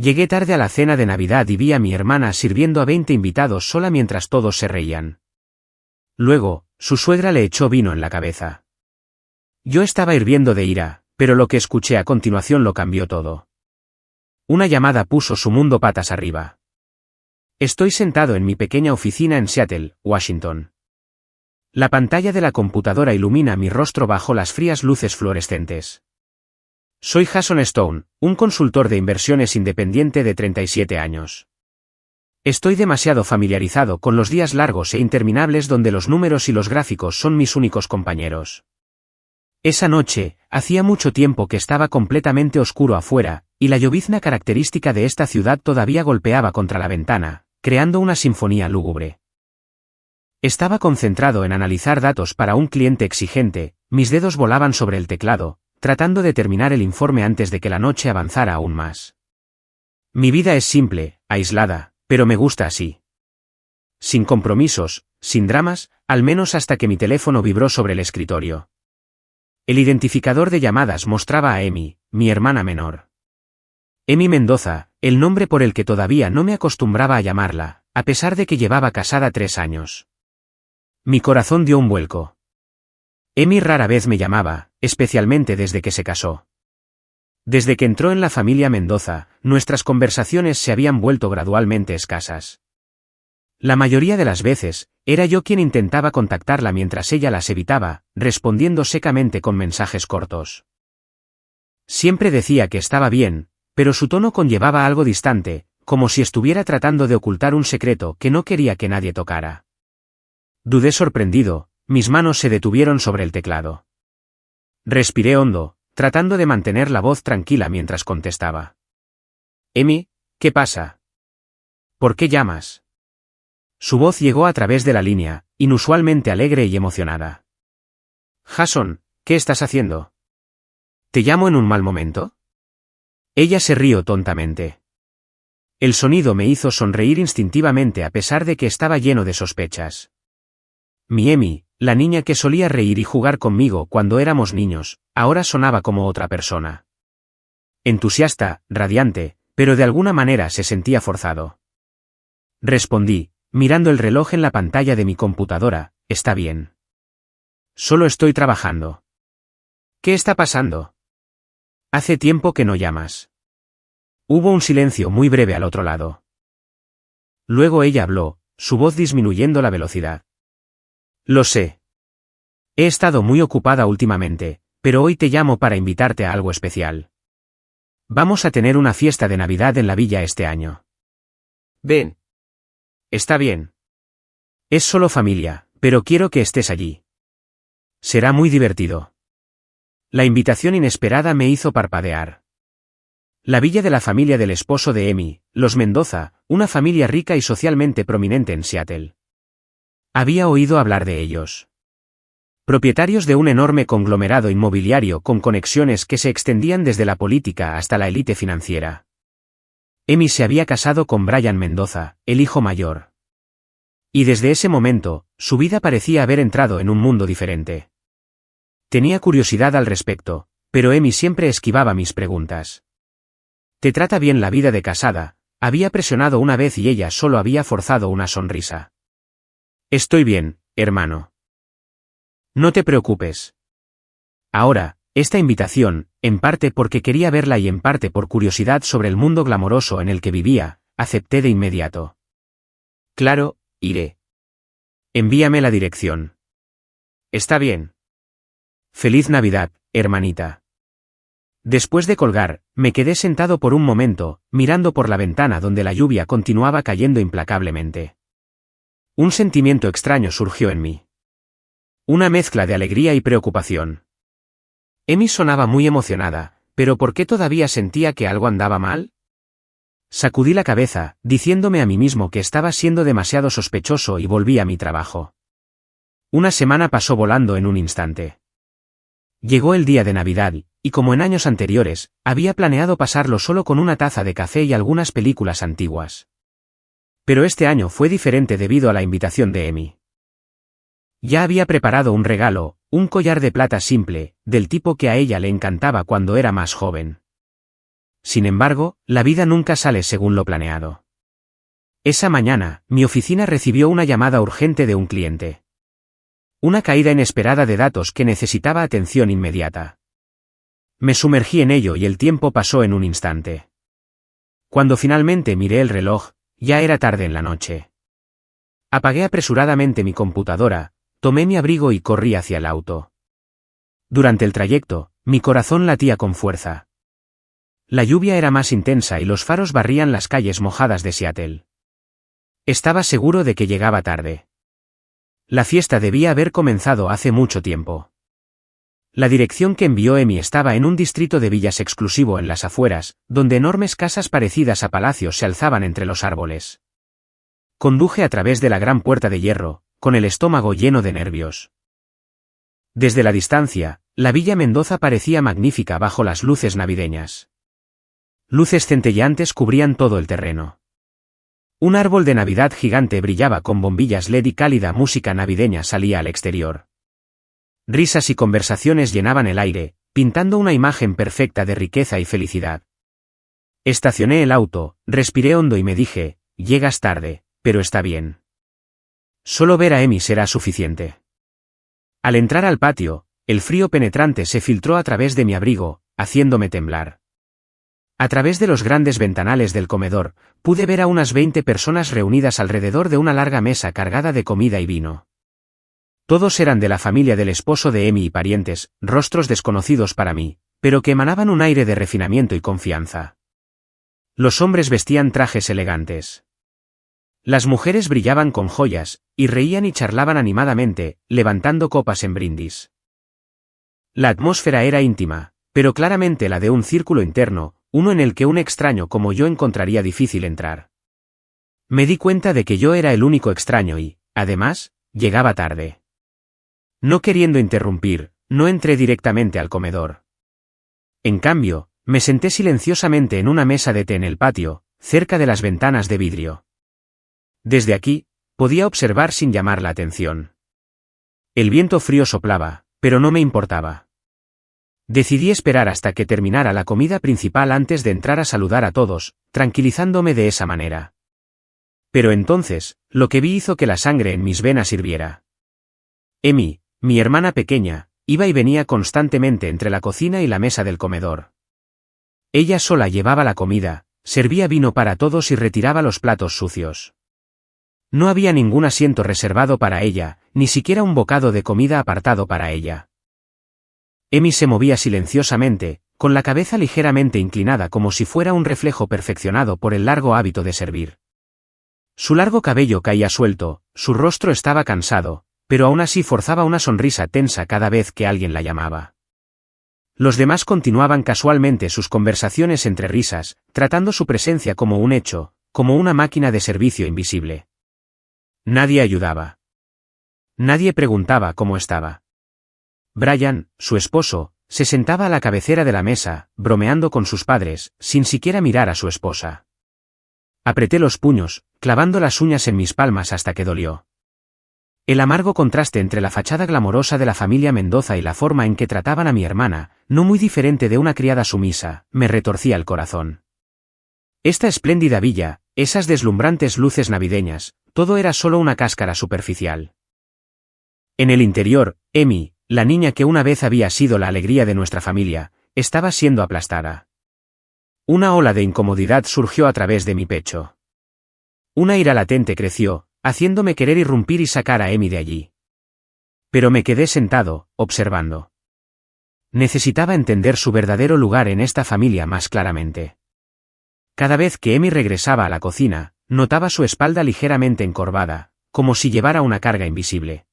Llegué tarde a la cena de Navidad y vi a mi hermana sirviendo a 20 invitados sola mientras todos se reían. Luego, su suegra le echó vino en la cabeza. Yo estaba hirviendo de ira, pero lo que escuché a continuación lo cambió todo. Una llamada puso su mundo patas arriba. Estoy sentado en mi pequeña oficina en Seattle, Washington. La pantalla de la computadora ilumina mi rostro bajo las frías luces fluorescentes. Soy Jason Stone, un consultor de inversiones independiente de 37 años. Estoy demasiado familiarizado con los días largos e interminables donde los números y los gráficos son mis únicos compañeros. Esa noche, hacía mucho tiempo que estaba completamente oscuro afuera, y la llovizna característica de esta ciudad todavía golpeaba contra la ventana, creando una sinfonía lúgubre. Estaba concentrado en analizar datos para un cliente exigente, mis dedos volaban sobre el teclado, tratando de terminar el informe antes de que la noche avanzara aún más. Mi vida es simple, aislada, pero me gusta así. Sin compromisos, sin dramas, al menos hasta que mi teléfono vibró sobre el escritorio. El identificador de llamadas mostraba a Emi, mi hermana menor. Emi Mendoza, el nombre por el que todavía no me acostumbraba a llamarla, a pesar de que llevaba casada 3 años. Mi corazón dio un vuelco. Emi rara vez me llamaba, especialmente desde que se casó. Desde que entró en la familia Mendoza, nuestras conversaciones se habían vuelto gradualmente escasas. La mayoría de las veces, era yo quien intentaba contactarla mientras ella las evitaba, respondiendo secamente con mensajes cortos. Siempre decía que estaba bien, pero su tono conllevaba algo distante, como si estuviera tratando de ocultar un secreto que no quería que nadie tocara. Dudé sorprendido, mis manos se detuvieron sobre el teclado. Respiré hondo, tratando de mantener la voz tranquila mientras contestaba. Emi, ¿qué pasa? ¿Por qué llamas? Su voz llegó a través de la línea, inusualmente alegre y emocionada. Jason, ¿qué estás haciendo? ¿Te llamo en un mal momento? Ella se rió tontamente. El sonido me hizo sonreír instintivamente a pesar de que estaba lleno de sospechas. Mi Emi, la niña que solía reír y jugar conmigo cuando éramos niños, ahora sonaba como otra persona. Entusiasta, radiante, pero de alguna manera se sentía forzado. Respondí, mirando el reloj en la pantalla de mi computadora, está bien. Solo estoy trabajando. ¿Qué está pasando? Hace tiempo que no llamas. Hubo un silencio muy breve al otro lado. Luego ella habló, su voz disminuyendo la velocidad. Lo sé. He estado muy ocupada últimamente, pero hoy te llamo para invitarte a algo especial. Vamos a tener una fiesta de Navidad en la villa este año. Ven. Está bien. Es solo familia, pero quiero que estés allí. Será muy divertido. La invitación inesperada me hizo parpadear. La villa de la familia del esposo de Emi, los Mendoza, una familia rica y socialmente prominente en Seattle. Había oído hablar de ellos. Propietarios de un enorme conglomerado inmobiliario con conexiones que se extendían desde la política hasta la élite financiera. Emi se había casado con Brian Mendoza, el hijo mayor. Y desde ese momento, su vida parecía haber entrado en un mundo diferente. Tenía curiosidad al respecto, pero Emi siempre esquivaba mis preguntas. ¿Te trata bien la vida de casada? Había presionado una vez y ella solo había forzado una sonrisa. Estoy bien, hermano. No te preocupes. Ahora, esta invitación, en parte porque quería verla y en parte por curiosidad sobre el mundo glamoroso en el que vivía, acepté de inmediato. Claro, iré. Envíame la dirección. Está bien. Feliz Navidad, hermanita. Después de colgar, me quedé sentado por un momento, mirando por la ventana donde la lluvia continuaba cayendo implacablemente. Un sentimiento extraño surgió en mí. Una mezcla de alegría y preocupación. Emi sonaba muy emocionada, pero ¿por qué todavía sentía que algo andaba mal? Sacudí la cabeza, diciéndome a mí mismo que estaba siendo demasiado sospechoso y volví a mi trabajo. Una semana pasó volando en un instante. Llegó el día de Navidad, y como en años anteriores, había planeado pasarlo solo con una taza de café y algunas películas antiguas. Pero este año fue diferente debido a la invitación de Emi. Ya había preparado un regalo, un collar de plata simple, del tipo que a ella le encantaba cuando era más joven. sin embargo, la vida nunca sale según lo planeado. Esa mañana, mi oficina recibió una llamada urgente de un cliente. Una caída inesperada de datos que necesitaba atención inmediata. Me sumergí en ello y el tiempo pasó en un instante. Cuando finalmente miré el reloj, ya era tarde en la noche. Apagué apresuradamente mi computadora, tomé mi abrigo y corrí hacia el auto. Durante el trayecto, mi corazón latía con fuerza. La lluvia era más intensa y los faros barrían las calles mojadas de Seattle. Estaba seguro de que llegaba tarde. La fiesta debía haber comenzado hace mucho tiempo. La dirección que envió Emi estaba en un distrito de villas exclusivo en las afueras, donde enormes casas parecidas a palacios se alzaban entre los árboles. Conduje a través de la gran puerta de hierro, con el estómago lleno de nervios. Desde la distancia, la Villa Mendoza parecía magnífica bajo las luces navideñas. Luces centelleantes cubrían todo el terreno. Un árbol de Navidad gigante brillaba con bombillas LED y cálida música navideña salía al exterior. Risas y conversaciones llenaban el aire, pintando una imagen perfecta de riqueza y felicidad. Estacioné el auto, respiré hondo y me dije, llegas tarde, pero está bien. Solo ver a Emi será suficiente. Al entrar al patio, el frío penetrante se filtró a través de mi abrigo, haciéndome temblar. A través de los grandes ventanales del comedor, pude ver a unas 20 personas reunidas alrededor de una larga mesa cargada de comida y vino. Todos eran de la familia del esposo de Emi y parientes, rostros desconocidos para mí, pero que emanaban un aire de refinamiento y confianza. Los hombres vestían trajes elegantes. Las mujeres brillaban con joyas, y reían y charlaban animadamente, levantando copas en brindis. La atmósfera era íntima, pero claramente la de un círculo interno, uno en el que un extraño como yo encontraría difícil entrar. Me di cuenta de que yo era el único extraño y, además, llegaba tarde. No queriendo interrumpir, no entré directamente al comedor. En cambio, me senté silenciosamente en una mesa de té en el patio, cerca de las ventanas de vidrio. Desde aquí, podía observar sin llamar la atención. El viento frío soplaba, pero no me importaba. Decidí esperar hasta que terminara la comida principal antes de entrar a saludar a todos, tranquilizándome de esa manera. Pero entonces, lo que vi hizo que la sangre en mis venas hirviera. Emi, mi hermana pequeña, iba y venía constantemente entre la cocina y la mesa del comedor. Ella sola llevaba la comida, servía vino para todos y retiraba los platos sucios. No había ningún asiento reservado para ella, ni siquiera un bocado de comida apartado para ella. Emi se movía silenciosamente, con la cabeza ligeramente inclinada como si fuera un reflejo perfeccionado por el largo hábito de servir. Su largo cabello caía suelto, su rostro estaba cansado, pero aún así forzaba una sonrisa tensa cada vez que alguien la llamaba. Los demás continuaban casualmente sus conversaciones entre risas, tratando su presencia como un hecho, como una máquina de servicio invisible. Nadie ayudaba. Nadie preguntaba cómo estaba. Brian, su esposo, se sentaba a la cabecera de la mesa, bromeando con sus padres, sin siquiera mirar a su esposa. Apreté los puños, clavando las uñas en mis palmas hasta que dolió. El amargo contraste entre la fachada glamorosa de la familia Mendoza y la forma en que trataban a mi hermana, no muy diferente de una criada sumisa, me retorcía el corazón. Esta espléndida villa, esas deslumbrantes luces navideñas, todo era solo una cáscara superficial. En el interior, Emi, la niña que una vez había sido la alegría de nuestra familia, estaba siendo aplastada. Una ola de incomodidad surgió a través de mi pecho. Una ira latente creció, haciéndome querer irrumpir y sacar a Emi de allí. Pero me quedé sentado, observando. Necesitaba entender su verdadero lugar en esta familia más claramente. Cada vez que Emi regresaba a la cocina, notaba su espalda ligeramente encorvada, como si llevara una carga invisible.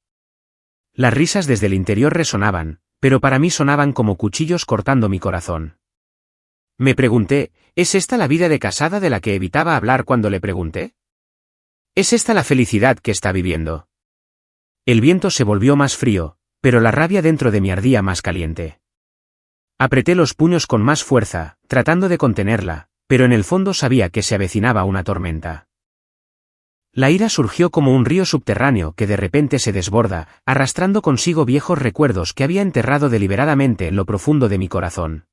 Las risas desde el interior resonaban, pero para mí sonaban como cuchillos cortando mi corazón. Me pregunté, ¿es esta la vida de casada de la que evitaba hablar cuando le pregunté? ¿Es esta la felicidad que está viviendo? El viento se volvió más frío, pero la rabia dentro de mí ardía más caliente. Apreté los puños con más fuerza, tratando de contenerla, pero en el fondo sabía que se avecinaba una tormenta. La ira surgió como un río subterráneo que de repente se desborda, arrastrando consigo viejos recuerdos que había enterrado deliberadamente en lo profundo de mi corazón.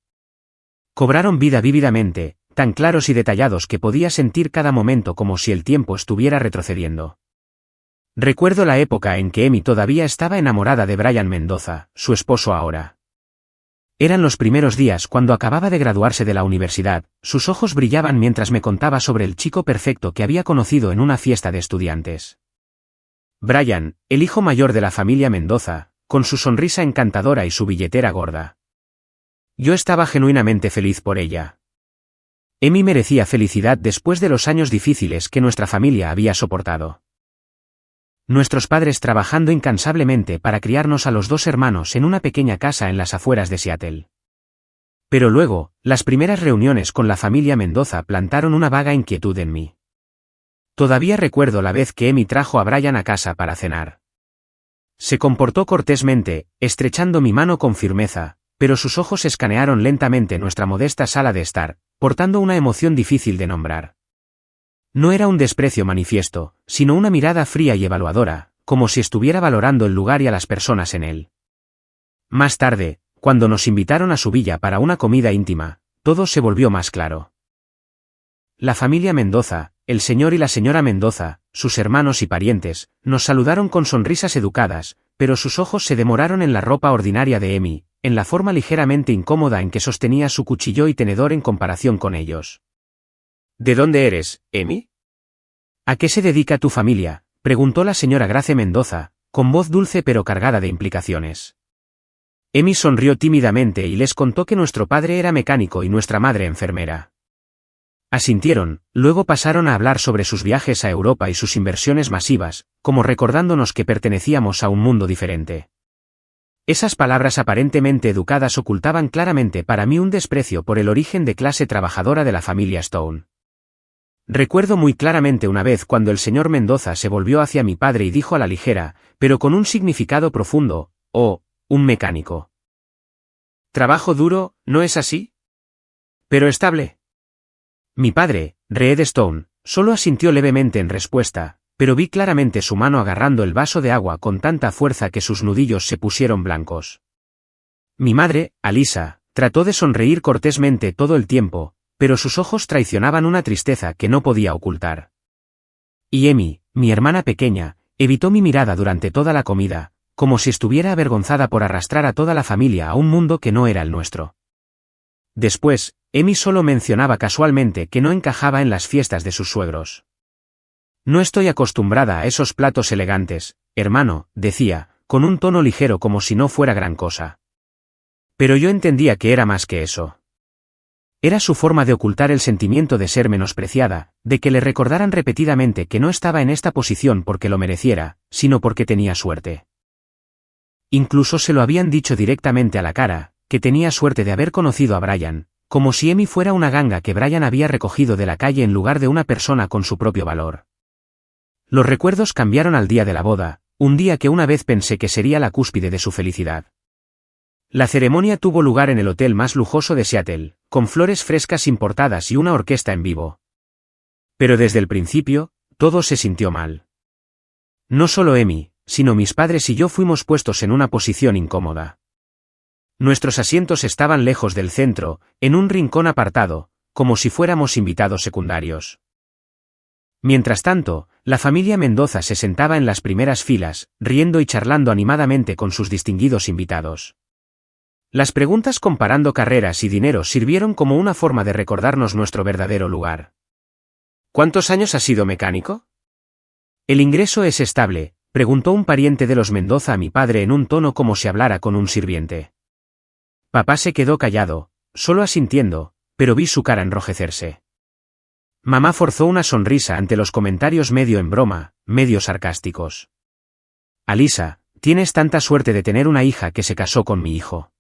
Cobraron vida vívidamente, tan claros y detallados que podía sentir cada momento como si el tiempo estuviera retrocediendo. Recuerdo la época en que Emi todavía estaba enamorada de Brian Mendoza, su esposo ahora. Eran los primeros días cuando acababa de graduarse de la universidad, sus ojos brillaban mientras me contaba sobre el chico perfecto que había conocido en una fiesta de estudiantes. Brian, el hijo mayor de la familia Mendoza, con su sonrisa encantadora y su billetera gorda. Yo estaba genuinamente feliz por ella. Emi merecía felicidad después de los años difíciles que nuestra familia había soportado. Nuestros padres trabajando incansablemente para criarnos a los dos hermanos en una pequeña casa en las afueras de Seattle. Pero luego, las primeras reuniones con la familia Mendoza plantaron una vaga inquietud en mí. Todavía recuerdo la vez que Emi trajo a Brian a casa para cenar. Se comportó cortésmente, estrechando mi mano con firmeza, pero sus ojos escanearon lentamente nuestra modesta sala de estar, portando una emoción difícil de nombrar. No era un desprecio manifiesto, sino una mirada fría y evaluadora, como si estuviera valorando el lugar y a las personas en él. Más tarde, cuando nos invitaron a su villa para una comida íntima, todo se volvió más claro. La familia Mendoza, el señor y la señora Mendoza, sus hermanos y parientes, nos saludaron con sonrisas educadas, pero sus ojos se demoraron en la ropa ordinaria de Emi, en la forma ligeramente incómoda en que sostenía su cuchillo y tenedor en comparación con ellos. ¿De dónde eres, Emi? ¿A qué se dedica tu familia?, preguntó la señora Grace Mendoza, con voz dulce pero cargada de implicaciones. Emi sonrió tímidamente y les contó que nuestro padre era mecánico y nuestra madre enfermera. Asintieron, luego pasaron a hablar sobre sus viajes a Europa y sus inversiones masivas, como recordándonos que pertenecíamos a un mundo diferente. Esas palabras aparentemente educadas ocultaban claramente para mí un desprecio por el origen de clase trabajadora de la familia Stone. Recuerdo muy claramente una vez cuando el señor Mendoza se volvió hacia mi padre y dijo a la ligera, pero con un significado profundo: «Oh, un mecánico. Trabajo duro, ¿no es así? Pero estable». Mi padre, Reed Stone, solo asintió levemente en respuesta, pero vi claramente su mano agarrando el vaso de agua con tanta fuerza que sus nudillos se pusieron blancos. Mi madre, Alisa, trató de sonreír cortésmente todo el tiempo, pero sus ojos traicionaban una tristeza que no podía ocultar. Y Emi, mi hermana pequeña, evitó mi mirada durante toda la comida, como si estuviera avergonzada por arrastrar a toda la familia a un mundo que no era el nuestro. Después, Emi solo mencionaba casualmente que no encajaba en las fiestas de sus suegros. «No estoy acostumbrada a esos platos elegantes, hermano», decía, con un tono ligero como si no fuera gran cosa. Pero yo entendía que era más que eso. Era su forma de ocultar el sentimiento de ser menospreciada, de que le recordaran repetidamente que no estaba en esta posición porque lo mereciera, sino porque tenía suerte. Incluso se lo habían dicho directamente a la cara, que tenía suerte de haber conocido a Brian, como si Emi fuera una ganga que Brian había recogido de la calle en lugar de una persona con su propio valor. Los recuerdos cambiaron al día de la boda, un día que una vez pensé que sería la cúspide de su felicidad. La ceremonia tuvo lugar en el hotel más lujoso de Seattle, con flores frescas importadas y una orquesta en vivo. Pero desde el principio, todo se sintió mal. No solo Emi, sino mis padres y yo fuimos puestos en una posición incómoda. Nuestros asientos estaban lejos del centro, en un rincón apartado, como si fuéramos invitados secundarios. Mientras tanto, la familia Mendoza se sentaba en las primeras filas, riendo y charlando animadamente con sus distinguidos invitados. Las preguntas comparando carreras y dinero sirvieron como una forma de recordarnos nuestro verdadero lugar. ¿Cuántos años has sido mecánico? ¿El ingreso es estable?, preguntó un pariente de los Mendoza a mi padre en un tono como si hablara con un sirviente. Papá se quedó callado, solo asintiendo, pero vi su cara enrojecerse. Mamá forzó una sonrisa ante los comentarios medio en broma, medio sarcásticos. Alisa, tienes tanta suerte de tener una hija que se casó con mi hijo.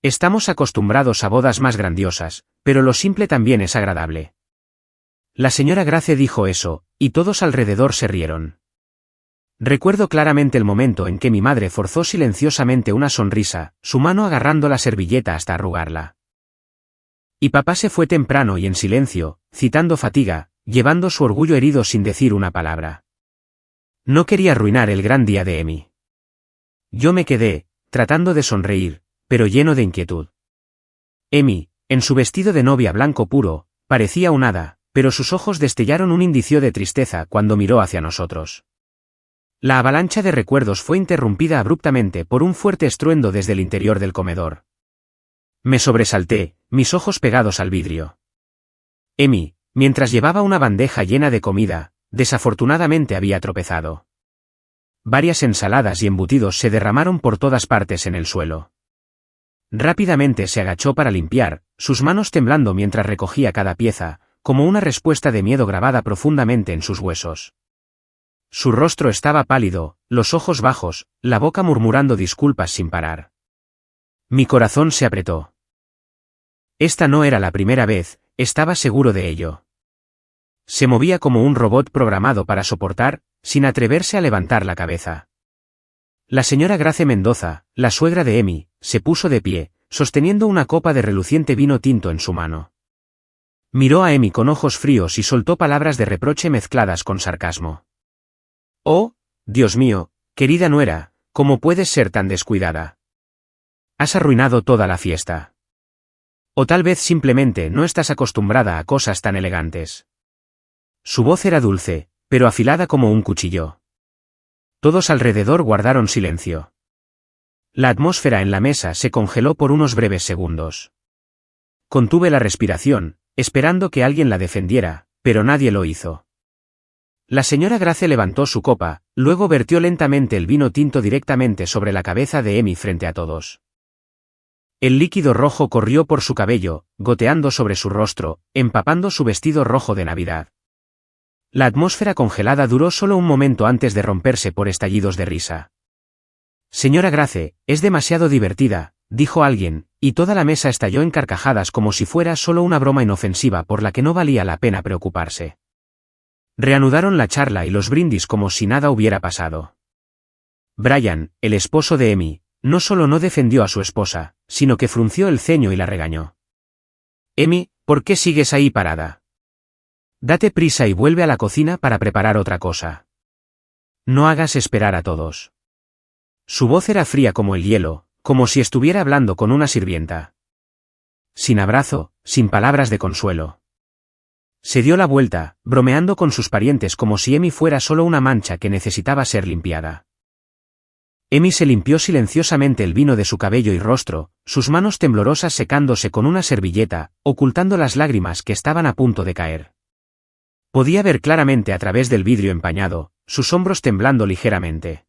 Estamos acostumbrados a bodas más grandiosas, pero lo simple también es agradable. La señora Grace dijo eso, y todos alrededor se rieron. Recuerdo claramente el momento en que mi madre forzó silenciosamente una sonrisa, su mano agarrando la servilleta hasta arrugarla. Y papá se fue temprano y en silencio, citando fatiga, llevando su orgullo herido sin decir una palabra. No quería arruinar el gran día de Emi. Yo me quedé, tratando de sonreír, pero lleno de inquietud. Emi, En su vestido de novia blanco puro, parecía un hada, pero sus ojos destellaron un indicio de tristeza cuando miró hacia nosotros. La avalancha de recuerdos fue interrumpida abruptamente por un fuerte estruendo desde el interior del comedor. Me sobresalté, mis ojos pegados al vidrio. Amy, mientras llevaba una bandeja llena de comida, desafortunadamente había tropezado. Varias ensaladas y embutidos se derramaron por todas partes en el suelo. Rápidamente se agachó para limpiar, sus manos temblando mientras recogía cada pieza, como una respuesta de miedo grabada profundamente en sus huesos. Su rostro estaba pálido, los ojos bajos, la boca murmurando disculpas sin parar. Mi corazón se apretó. Esta no era la primera vez, estaba seguro de ello. Se movía como un robot programado para soportar, sin atreverse a levantar la cabeza. La señora Grace Mendoza, la suegra de Amy, se puso de pie, sosteniendo una copa de reluciente vino tinto en su mano. Miró a Amy con ojos fríos y soltó palabras de reproche mezcladas con sarcasmo. «Oh, Dios mío, querida nuera, ¿cómo puedes ser tan descuidada? Has arruinado toda la fiesta. O tal vez simplemente no estás acostumbrada a cosas tan elegantes». Su voz era dulce, pero afilada como un cuchillo. Todos alrededor guardaron silencio. La atmósfera en la mesa se congeló por unos breves segundos. Contuve la respiración, esperando que alguien la defendiera, pero nadie lo hizo. La señora Grace levantó su copa, luego vertió lentamente el vino tinto directamente sobre la cabeza de Amy frente a todos. El líquido rojo corrió por su cabello, goteando sobre su rostro, empapando su vestido rojo de Navidad. La atmósfera congelada duró solo un momento antes de romperse por estallidos de risa. «Señora Grace, es demasiado divertida», dijo alguien, y toda la mesa estalló en carcajadas como si fuera solo una broma inofensiva por la que no valía la pena preocuparse. Reanudaron la charla y los brindis como si nada hubiera pasado. Brian, el esposo de Amy, no solo no defendió a su esposa, sino que frunció el ceño y la regañó. «Amy, ¿por qué sigues ahí parada? Date prisa y vuelve a la cocina para preparar otra cosa. No hagas esperar a todos». Su voz era fría como el hielo, como si estuviera hablando con una sirvienta. Sin abrazo, sin palabras de consuelo. Se dio la vuelta, bromeando con sus parientes como si Amy fuera solo una mancha que necesitaba ser limpiada. Amy se limpió silenciosamente el vino de su cabello y rostro, sus manos temblorosas secándose con una servilleta, ocultando las lágrimas que estaban a punto de caer. Podía ver claramente a través del vidrio empañado, sus hombros temblando ligeramente.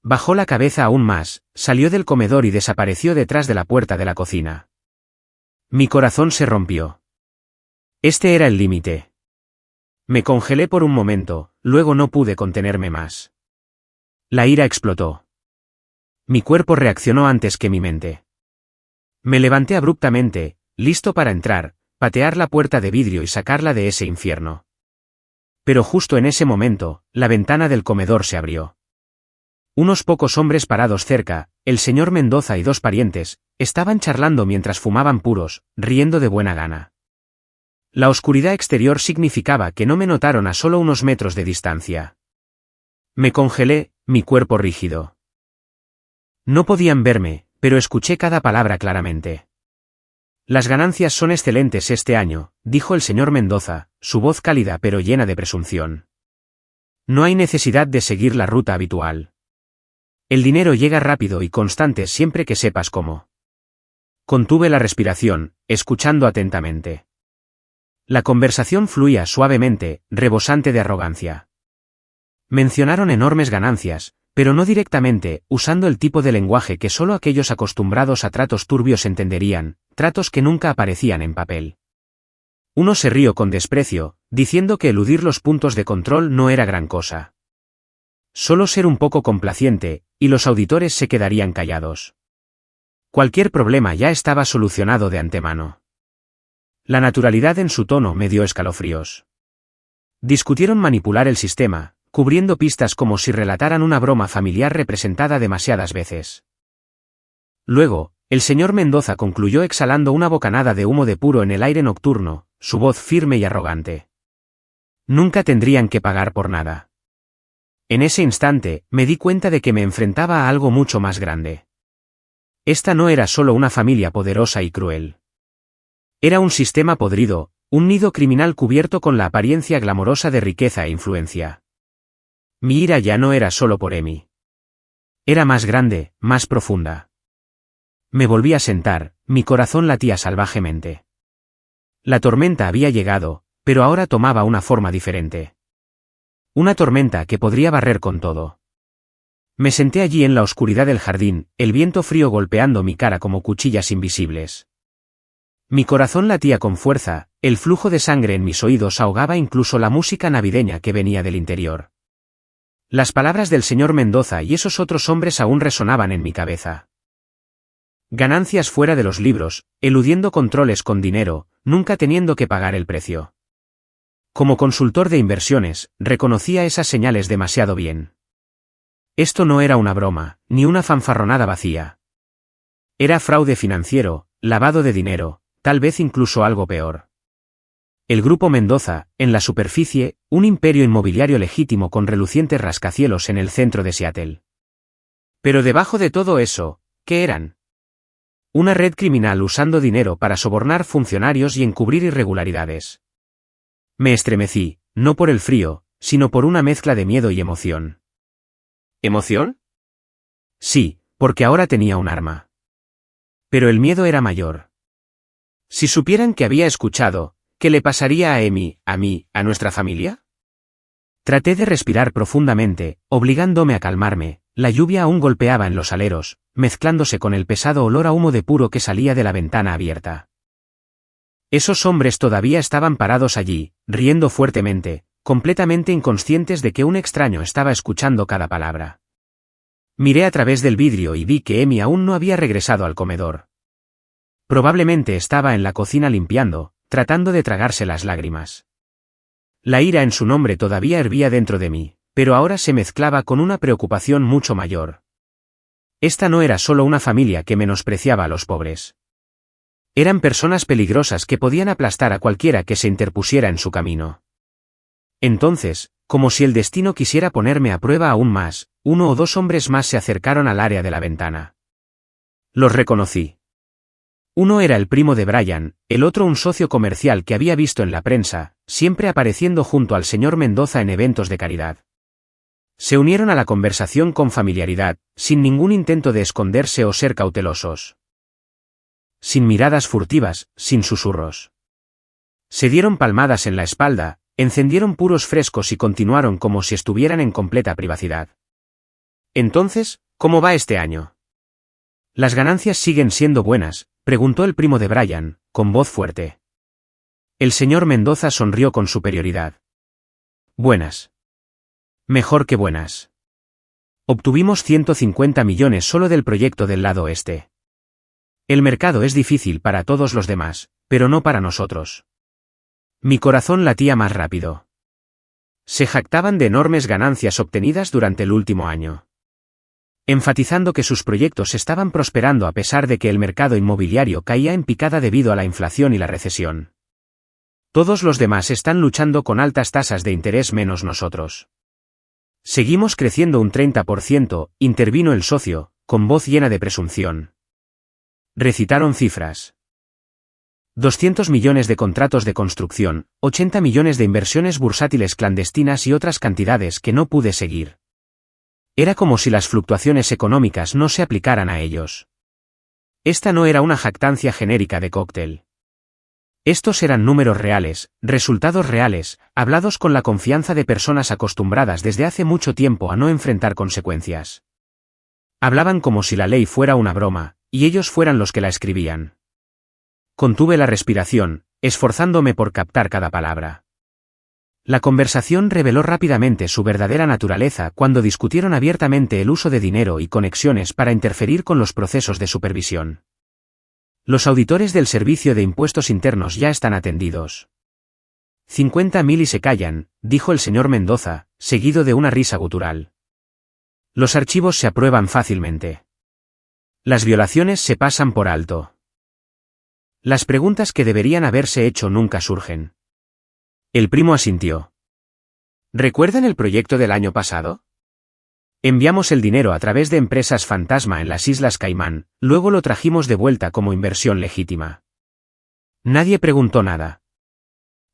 Bajó la cabeza aún más, salió del comedor y desapareció detrás de la puerta de la cocina. Mi corazón se rompió. Este era el límite. Me congelé por un momento, luego no pude contenerme más. La ira explotó. Mi cuerpo reaccionó antes que mi mente. Me levanté abruptamente, listo para entrar, patear la puerta de vidrio y sacarla de ese infierno. Pero justo en ese momento, la ventana del comedor se abrió. Unos pocos hombres parados cerca, el señor Mendoza y dos parientes, estaban charlando mientras fumaban puros, riendo de buena gana. La oscuridad exterior significaba que no me notaron a solo unos metros de distancia. Me congelé, mi cuerpo rígido. No podían verme, pero escuché cada palabra claramente. Las ganancias son excelentes este año, dijo el señor Mendoza, su voz cálida pero llena de presunción. No hay necesidad de seguir la ruta habitual. El dinero llega rápido y constante siempre que sepas cómo. Contuve la respiración, escuchando atentamente. La conversación fluía suavemente, rebosante de arrogancia. Mencionaron enormes ganancias, pero no directamente, usando el tipo de lenguaje que solo aquellos acostumbrados a tratos turbios entenderían, tratos que nunca aparecían en papel. Uno se rió con desprecio, diciendo que eludir los puntos de control no era gran cosa. Solo ser un poco complaciente, y los auditores se quedarían callados. Cualquier problema ya estaba solucionado de antemano. La naturalidad en su tono me dio escalofríos. Discutieron manipular el sistema, cubriendo pistas como si relataran una broma familiar representada demasiadas veces. Luego, el señor Mendoza concluyó exhalando una bocanada de humo de puro en el aire nocturno, su voz firme y arrogante. Nunca tendrían que pagar por nada. En ese instante, me di cuenta de que me enfrentaba a algo mucho más grande. Esta no era solo una familia poderosa y cruel. Era un sistema podrido, un nido criminal cubierto con la apariencia glamorosa de riqueza e influencia. Mi ira ya no era solo por Emi. Era más grande, más profunda. Me volví a sentar, mi corazón latía salvajemente. La tormenta había llegado, pero ahora tomaba una forma diferente. Una tormenta que podría barrer con todo. Me senté allí en la oscuridad del jardín, el viento frío golpeando mi cara como cuchillas invisibles. Mi corazón latía con fuerza, el flujo de sangre en mis oídos ahogaba incluso la música navideña que venía del interior. Las palabras del señor Mendoza y esos otros hombres aún resonaban en mi cabeza. Ganancias fuera de los libros, eludiendo controles con dinero, nunca teniendo que pagar el precio. Como consultor de inversiones, reconocía esas señales demasiado bien. Esto no era una broma, ni una fanfarronada vacía. Era fraude financiero, lavado de dinero, tal vez incluso algo peor. El grupo Mendoza, en la superficie, un imperio inmobiliario legítimo con relucientes rascacielos en el centro de Seattle. Pero debajo de todo eso, ¿qué eran? Una red criminal usando dinero para sobornar funcionarios y encubrir irregularidades. Me estremecí, no por el frío, sino por una mezcla de miedo y emoción. ¿Emoción? Sí, porque ahora tenía un arma. Pero el miedo era mayor. Si supieran que había escuchado, ¿qué le pasaría a Emi, a mí, a nuestra familia? Traté de respirar profundamente, obligándome a calmarme. La lluvia aún golpeaba en los aleros, mezclándose con el pesado olor a humo de puro que salía de la ventana abierta. Esos hombres todavía estaban parados allí, riendo fuertemente, completamente inconscientes de que un extraño estaba escuchando cada palabra. Miré a través del vidrio y vi que Emi aún no había regresado al comedor. Probablemente estaba en la cocina limpiando, tratando de tragarse las lágrimas. La ira en su nombre todavía hervía dentro de mí, pero ahora se mezclaba con una preocupación mucho mayor. Esta no era solo una familia que menospreciaba a los pobres. Eran personas peligrosas que podían aplastar a cualquiera que se interpusiera en su camino. Entonces, como si el destino quisiera ponerme a prueba aún más, uno o dos hombres más se acercaron al área de la ventana. Los reconocí. Uno era el primo de Brian, el otro un socio comercial que había visto en la prensa, siempre apareciendo junto al señor Mendoza en eventos de caridad. Se unieron a la conversación con familiaridad, sin ningún intento de esconderse o ser cautelosos. Sin miradas furtivas, sin susurros. Se dieron palmadas en la espalda, encendieron puros frescos y continuaron como si estuvieran en completa privacidad. Entonces, ¿cómo va este año? ¿Las ganancias siguen siendo buenas?, preguntó el primo de Brian, con voz fuerte. El señor Mendoza sonrió con superioridad. Buenas. Mejor que buenas. Obtuvimos 150 millones solo del proyecto del lado oeste. El mercado es difícil para todos los demás, pero no para nosotros. Mi corazón latía más rápido. Se jactaban de enormes ganancias obtenidas durante el último año. Enfatizando que sus proyectos estaban prosperando a pesar de que el mercado inmobiliario caía en picada debido a la inflación y la recesión. Todos los demás están luchando con altas tasas de interés menos nosotros. Seguimos creciendo un 30%, intervino el socio, con voz llena de presunción. Recitaron cifras. 200 millones de contratos de construcción, 80 millones de inversiones bursátiles clandestinas y otras cantidades que no pude seguir. Era como si las fluctuaciones económicas no se aplicaran a ellos. Esta no era una jactancia genérica de cóctel. Estos eran números reales, resultados reales, hablados con la confianza de personas acostumbradas desde hace mucho tiempo a no enfrentar consecuencias. Hablaban como si la ley fuera una broma, y ellos fueran los que la escribían. Contuve la respiración, esforzándome por captar cada palabra. La conversación reveló rápidamente su verdadera naturaleza cuando discutieron abiertamente el uso de dinero y conexiones para interferir con los procesos de supervisión. Los auditores del Servicio de Impuestos Internos ya están atendidos. 50.000 y se callan, dijo el señor Mendoza, seguido de una risa gutural. Los archivos se aprueban fácilmente. Las violaciones se pasan por alto. Las preguntas que deberían haberse hecho nunca surgen. El primo asintió. ¿Recuerdan el proyecto del año pasado? Enviamos el dinero a través de empresas fantasma en las Islas Caimán, luego lo trajimos de vuelta como inversión legítima. Nadie preguntó nada.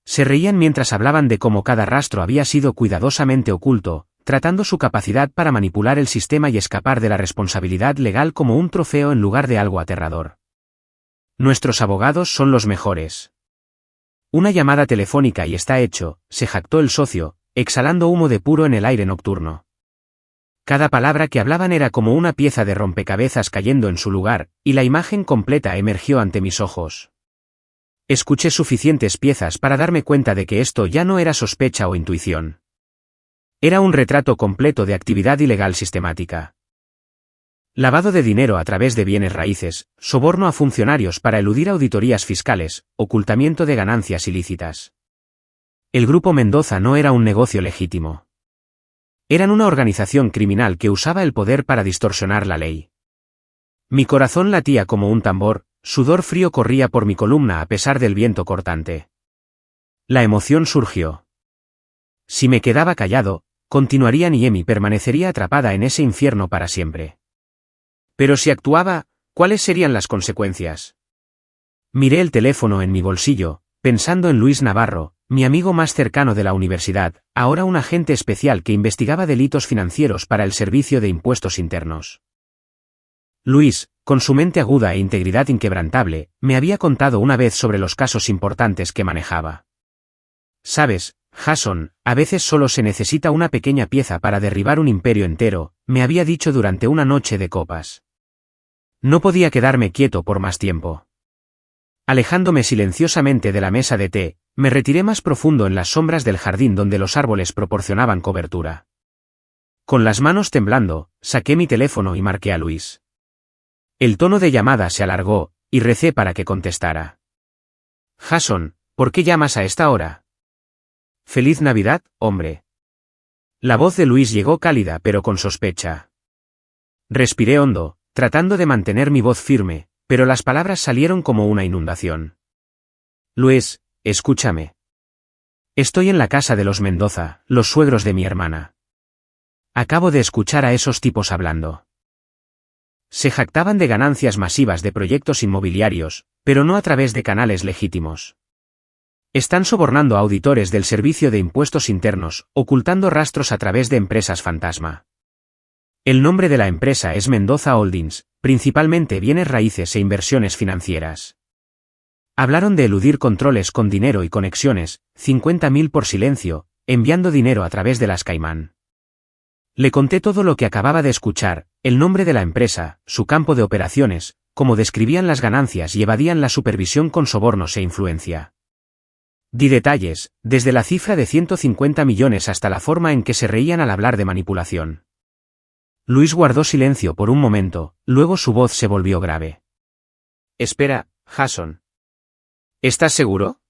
Se reían mientras hablaban de cómo cada rastro había sido cuidadosamente oculto, tratando su capacidad para manipular el sistema y escapar de la responsabilidad legal como un trofeo en lugar de algo aterrador. Nuestros abogados son los mejores. Una llamada telefónica y está hecho, se jactó el socio, exhalando humo de puro en el aire nocturno. Cada palabra que hablaban era como una pieza de rompecabezas cayendo en su lugar, y la imagen completa emergió ante mis ojos. Escuché suficientes piezas para darme cuenta de que esto ya no era sospecha o intuición. Era un retrato completo de actividad ilegal sistemática. Lavado de dinero a través de bienes raíces, soborno a funcionarios para eludir auditorías fiscales, ocultamiento de ganancias ilícitas. El Grupo Mendoza no era un negocio legítimo. Eran una organización criminal que usaba el poder para distorsionar la ley. Mi corazón latía como un tambor, sudor frío corría por mi columna a pesar del viento cortante. La emoción surgió. Si me quedaba callado, continuarían y Emi permanecería atrapada en ese infierno para siempre. Pero si actuaba, ¿cuáles serían las consecuencias? Miré el teléfono en mi bolsillo, pensando en Luis Navarro, mi amigo más cercano de la universidad, ahora un agente especial que investigaba delitos financieros para el Servicio de Impuestos Internos. Luis, con su mente aguda e integridad inquebrantable, me había contado una vez sobre los casos importantes que manejaba. Sabes, Jason, a veces solo se necesita una pequeña pieza para derribar un imperio entero, me había dicho durante una noche de copas. No podía quedarme quieto por más tiempo. Alejándome silenciosamente de la mesa de té, me retiré más profundo en las sombras del jardín donde los árboles proporcionaban cobertura. Con las manos temblando, saqué mi teléfono y marqué a Luis. El tono de llamada se alargó, y recé para que contestara. Jason, ¿por qué llamas a esta hora? Feliz Navidad, hombre. La voz de Luis llegó cálida pero con sospecha. Respiré hondo, tratando de mantener mi voz firme, pero las palabras salieron como una inundación. Luis, escúchame. Estoy en la casa de los Mendoza, los suegros de mi hermana. Acabo de escuchar a esos tipos hablando. Se jactaban de ganancias masivas de proyectos inmobiliarios, pero no a través de canales legítimos. Están sobornando a auditores del Servicio de Impuestos Internos, ocultando rastros a través de empresas fantasma. El nombre de la empresa es Mendoza Holdings, principalmente bienes raíces e inversiones financieras. Hablaron de eludir controles con dinero y conexiones, 50.000 por silencio, enviando dinero a través de las Caimán. Le conté todo lo que acababa de escuchar, el nombre de la empresa, su campo de operaciones, cómo describían las ganancias y evadían la supervisión con sobornos e influencia. Di detalles, desde la cifra de 150 millones hasta la forma en que se reían al hablar de manipulación. Luis guardó silencio por un momento, luego su voz se volvió grave. Espera, Jason. ¿Estás seguro?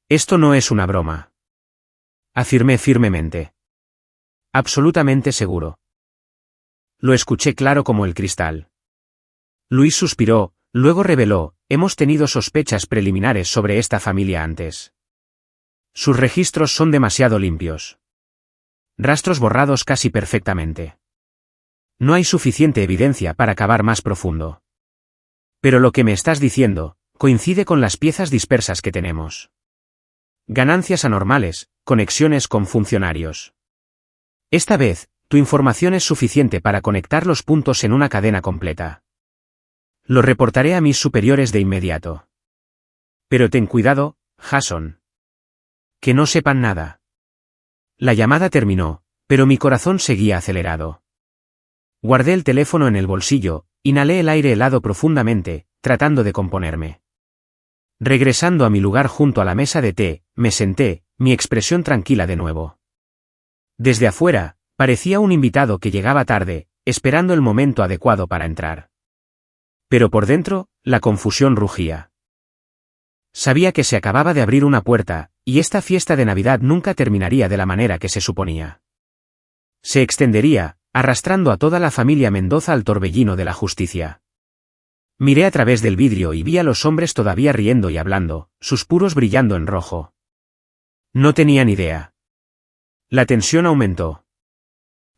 Esto no es una broma. Afirmé firmemente. Absolutamente seguro. Lo escuché claro como el cristal. Luis suspiró, luego reveló, hemos tenido sospechas preliminares sobre esta familia antes. Sus registros son demasiado limpios. Rastros borrados casi perfectamente. No hay suficiente evidencia para cavar más profundo. Pero lo que me estás diciendo, coincide con las piezas dispersas que tenemos. Ganancias anormales, conexiones con funcionarios. Esta vez, tu información es suficiente para conectar los puntos en una cadena completa. Lo reportaré a mis superiores de inmediato. Pero ten cuidado, Jason. Que no sepan nada. La llamada terminó, pero mi corazón seguía acelerado. Guardé el teléfono en el bolsillo, inhalé el aire helado profundamente, tratando de componerme. Regresando a mi lugar junto a la mesa de té, me senté, mi expresión tranquila de nuevo. Desde afuera, parecía un invitado que llegaba tarde, esperando el momento adecuado para entrar. Pero por dentro, la confusión rugía. Sabía que se acababa de abrir una puerta, y esta fiesta de Navidad nunca terminaría de la manera que se suponía. Se extendería, arrastrando a toda la familia Mendoza al torbellino de la justicia. Miré a través del vidrio y vi a los hombres todavía riendo y hablando, sus puros brillando en rojo. No tenían idea. La tensión aumentó.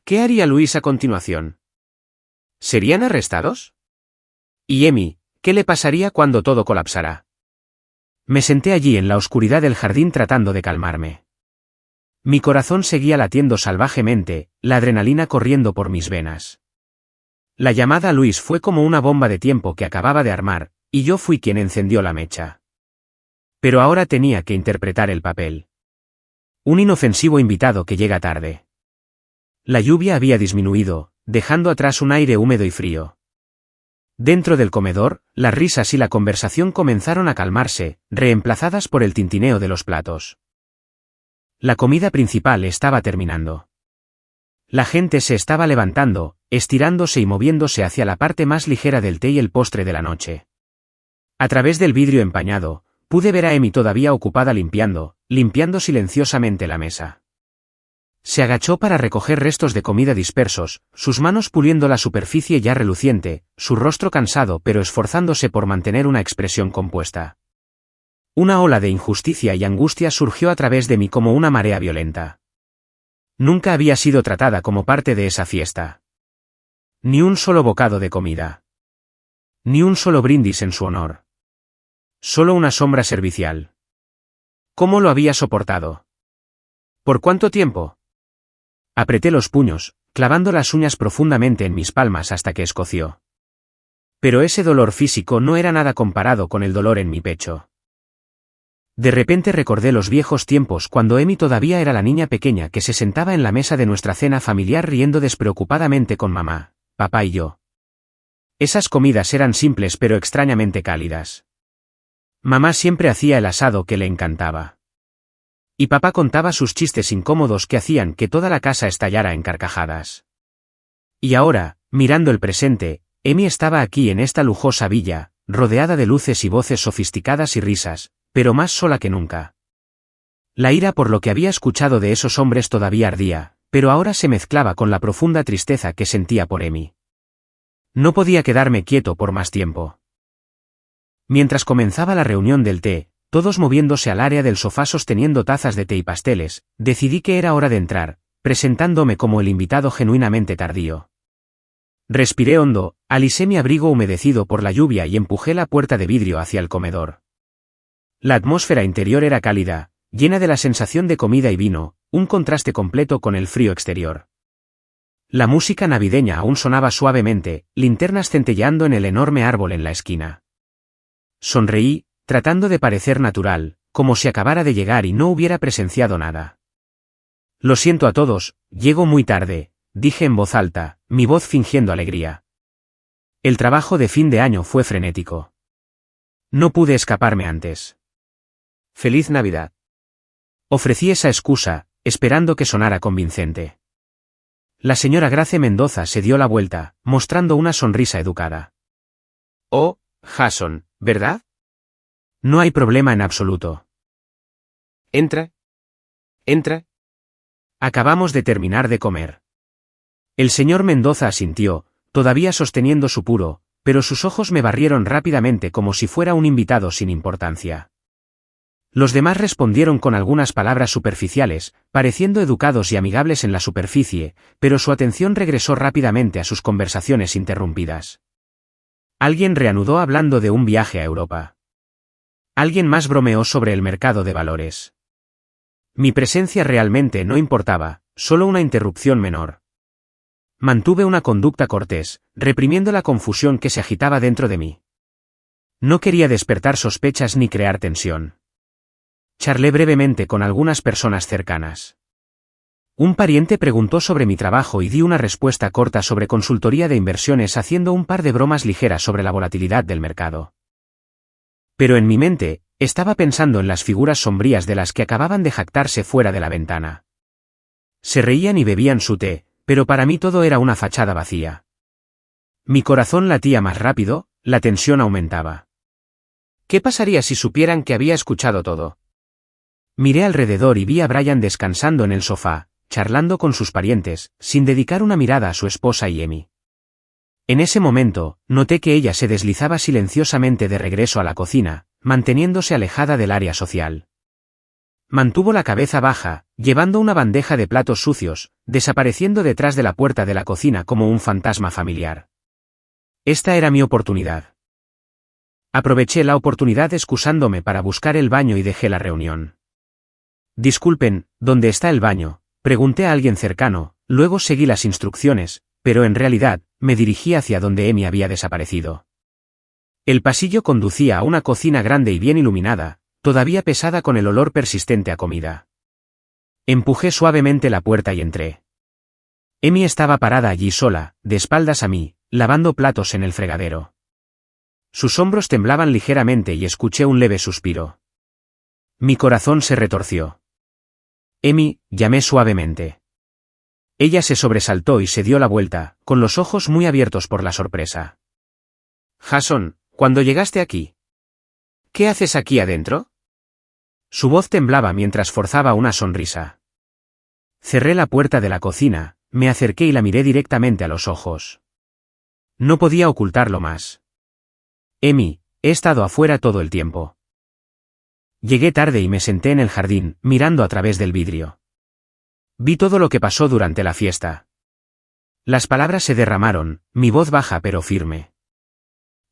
¿Qué haría Luis a continuación? ¿Serían arrestados? ¿Y Emi, qué le pasaría cuando todo colapsara? Me senté allí en la oscuridad del jardín tratando de calmarme. Mi corazón seguía latiendo salvajemente, la adrenalina corriendo por mis venas. La llamada a Luis fue como una bomba de tiempo que acababa de armar, y yo fui quien encendió la mecha. Pero ahora tenía que interpretar el papel. Un inofensivo invitado que llega tarde. La lluvia había disminuido, dejando atrás un aire húmedo y frío. Dentro del comedor, las risas y la conversación comenzaron a calmarse, reemplazadas por el tintineo de los platos. La comida principal estaba terminando. La gente se estaba levantando, estirándose y moviéndose hacia la parte más ligera del té y el postre de la noche. A través del vidrio empañado, pude ver a Emi todavía ocupada limpiando silenciosamente la mesa. Se agachó para recoger restos de comida dispersos, sus manos puliendo la superficie ya reluciente, su rostro cansado pero esforzándose por mantener una expresión compuesta. Una ola de injusticia y angustia surgió a través de mí como una marea violenta. Nunca había sido tratada como parte de esa fiesta. Ni un solo bocado de comida. Ni un solo brindis en su honor. Solo una sombra servicial. ¿Cómo lo había soportado? ¿Por cuánto tiempo? Apreté los puños, clavando las uñas profundamente en mis palmas hasta que escoció. Pero ese dolor físico no era nada comparado con el dolor en mi pecho. De repente recordé los viejos tiempos cuando Emi todavía era la niña pequeña que se sentaba en la mesa de nuestra cena familiar riendo despreocupadamente con mamá, papá y yo. Esas comidas eran simples pero extrañamente cálidas. Mamá siempre hacía el asado que le encantaba. Y papá contaba sus chistes incómodos que hacían que toda la casa estallara en carcajadas. Y ahora, mirando el presente, Emi estaba aquí en esta lujosa villa, rodeada de luces y voces sofisticadas y risas, pero más sola que nunca. La ira por lo que había escuchado de esos hombres todavía ardía, pero ahora se mezclaba con la profunda tristeza que sentía por Emi. No podía quedarme quieto por más tiempo. Mientras comenzaba la reunión del té, todos moviéndose al área del sofá sosteniendo tazas de té y pasteles, decidí que era hora de entrar, presentándome como el invitado genuinamente tardío. Respiré hondo, alisé mi abrigo humedecido por la lluvia y empujé la puerta de vidrio hacia el comedor. La atmósfera interior era cálida, llena de la sensación de comida y vino, un contraste completo con el frío exterior. La música navideña aún sonaba suavemente, linternas centelleando en el enorme árbol en la esquina. Sonreí, tratando de parecer natural, como si acabara de llegar y no hubiera presenciado nada. Lo siento a todos, llego muy tarde, dije en voz alta, mi voz fingiendo alegría. El trabajo de fin de año fue frenético. No pude escaparme antes. Feliz Navidad. Ofrecí esa excusa, esperando que sonara convincente. La señora Grace Mendoza se dio la vuelta, mostrando una sonrisa educada. Oh, Jason, ¿verdad? No hay problema en absoluto. Entra. Entra. Acabamos de terminar de comer. El señor Mendoza asintió, todavía sosteniendo su puro, pero sus ojos me barrieron rápidamente como si fuera un invitado sin importancia. Los demás respondieron con algunas palabras superficiales, pareciendo educados y amigables en la superficie, pero su atención regresó rápidamente a sus conversaciones interrumpidas. Alguien reanudó hablando de un viaje a Europa. Alguien más bromeó sobre el mercado de valores. Mi presencia realmente no importaba, solo una interrupción menor. Mantuve una conducta cortés, reprimiendo la confusión que se agitaba dentro de mí. No quería despertar sospechas ni crear tensión. Charlé brevemente con algunas personas cercanas. Un pariente preguntó sobre mi trabajo y di una respuesta corta sobre consultoría de inversiones haciendo un par de bromas ligeras sobre la volatilidad del mercado. Pero en mi mente, estaba pensando en las figuras sombrías de las que acababan de jactarse fuera de la ventana. Se reían y bebían su té, pero para mí todo era una fachada vacía. Mi corazón latía más rápido, la tensión aumentaba. ¿Qué pasaría si supieran que había escuchado todo? Miré alrededor y vi a Brian descansando en el sofá, charlando con sus parientes, sin dedicar una mirada a su esposa y Emi. En ese momento, noté que ella se deslizaba silenciosamente de regreso a la cocina, manteniéndose alejada del área social. Mantuvo la cabeza baja, llevando una bandeja de platos sucios, desapareciendo detrás de la puerta de la cocina como un fantasma familiar. Esta era mi oportunidad. Aproveché la oportunidad excusándome para buscar el baño y dejé la reunión. Disculpen, ¿dónde está el baño?, pregunté a alguien cercano, luego seguí las instrucciones, pero en realidad, me dirigí hacia donde Emi había desaparecido. El pasillo conducía a una cocina grande y bien iluminada, todavía pesada con el olor persistente a comida. Empujé suavemente la puerta y entré. Emi estaba parada allí sola, de espaldas a mí, lavando platos en el fregadero. Sus hombros temblaban ligeramente y escuché un leve suspiro. Mi corazón se retorció. Emi, llamé suavemente. Ella se sobresaltó y se dio la vuelta, con los ojos muy abiertos por la sorpresa. Jason, ¿cuándo llegaste aquí? ¿Qué haces aquí adentro? Su voz temblaba mientras forzaba una sonrisa. Cerré la puerta de la cocina, me acerqué y la miré directamente a los ojos. No podía ocultarlo más. Emi, he estado afuera todo el tiempo. Llegué tarde y me senté en el jardín, mirando a través del vidrio. Vi todo lo que pasó durante la fiesta. Las palabras se derramaron, mi voz baja pero firme.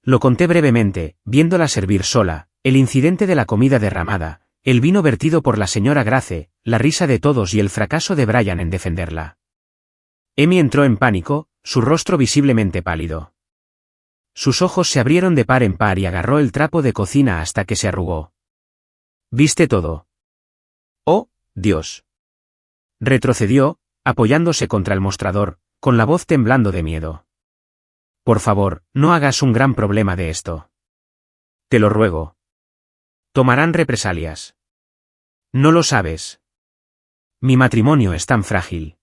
Lo conté brevemente, viéndola servir sola, el incidente de la comida derramada, el vino vertido por la señora Grace, la risa de todos y el fracaso de Brian en defenderla. Emi entró en pánico, su rostro visiblemente pálido. Sus ojos se abrieron de par en par y agarró el trapo de cocina hasta que se arrugó. ¿Viste todo? ¡Oh, Dios! Retrocedió, apoyándose contra el mostrador, con la voz temblando de miedo. Por favor, no hagas un gran problema de esto. Te lo ruego. Tomarán represalias. No lo sabes. Mi matrimonio es tan frágil.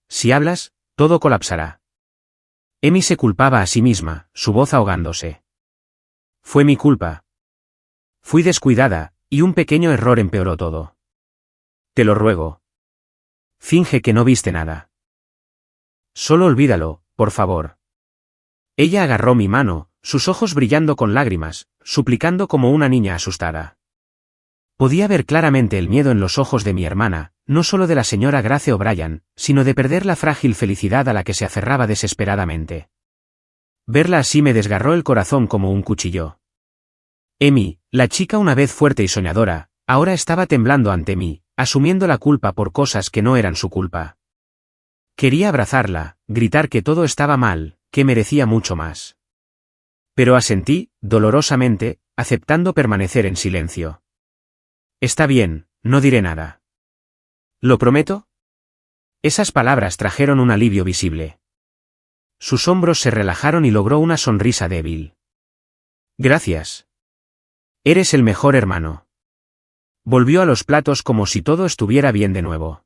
Si hablas, todo colapsará. Emi se culpaba a sí misma, su voz ahogándose. Fue mi culpa. Fui descuidada, y un pequeño error empeoró todo. Te lo ruego. Finge que no viste nada. Solo olvídalo, por favor. Ella agarró mi mano, sus ojos brillando con lágrimas, suplicando como una niña asustada. Podía ver claramente el miedo en los ojos de mi hermana, no solo de la señora Grace O'Brien, sino de perder la frágil felicidad a la que se aferraba desesperadamente. Verla así me desgarró el corazón como un cuchillo. Emi, la chica una vez fuerte y soñadora, ahora estaba temblando ante mí, asumiendo la culpa por cosas que no eran su culpa. Quería abrazarla, gritar que todo estaba mal, que merecía mucho más. Pero asentí, dolorosamente, aceptando permanecer en silencio. Está bien, no diré nada. ¿Lo prometo? Esas palabras trajeron un alivio visible. Sus hombros se relajaron y logró una sonrisa débil. Gracias. Eres el mejor hermano. Volvió a los platos como si todo estuviera bien de nuevo.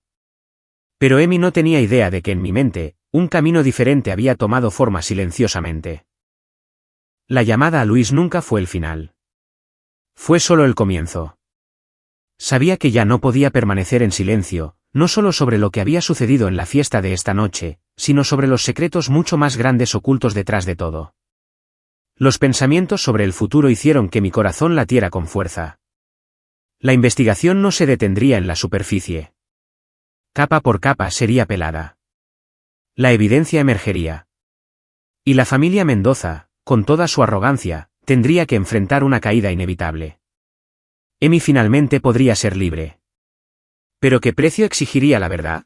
Pero Emi no tenía idea de que en mi mente, un camino diferente había tomado forma silenciosamente. La llamada a Luis nunca fue el final. Fue solo el comienzo. Sabía que ya no podía permanecer en silencio, no solo sobre lo que había sucedido en la fiesta de esta noche, sino sobre los secretos mucho más grandes ocultos detrás de todo. Los pensamientos sobre el futuro hicieron que mi corazón latiera con fuerza. La investigación no se detendría en la superficie. Capa por capa sería pelada. La evidencia emergería. Y la familia Mendoza, con toda su arrogancia, tendría que enfrentar una caída inevitable. Emi finalmente podría ser libre. ¿Pero qué precio exigiría la verdad?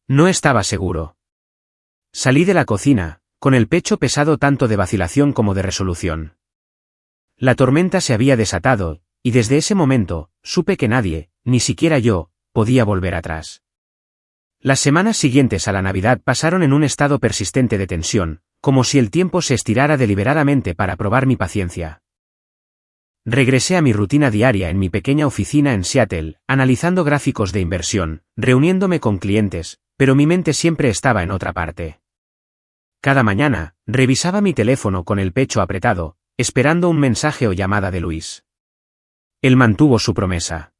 No estaba seguro. Salí de la cocina, con el pecho pesado tanto de vacilación como de resolución. La tormenta se había desatado, y desde ese momento, supe que nadie, ni siquiera yo, podía volver atrás. Las semanas siguientes a la Navidad pasaron en un estado persistente de tensión, como si el tiempo se estirara deliberadamente para probar mi paciencia. Regresé a mi rutina diaria en mi pequeña oficina en Seattle, analizando gráficos de inversión, reuniéndome con clientes, pero mi mente siempre estaba en otra parte. Cada mañana, revisaba mi teléfono con el pecho apretado, esperando un mensaje o llamada de Luis. Él mantuvo su promesa.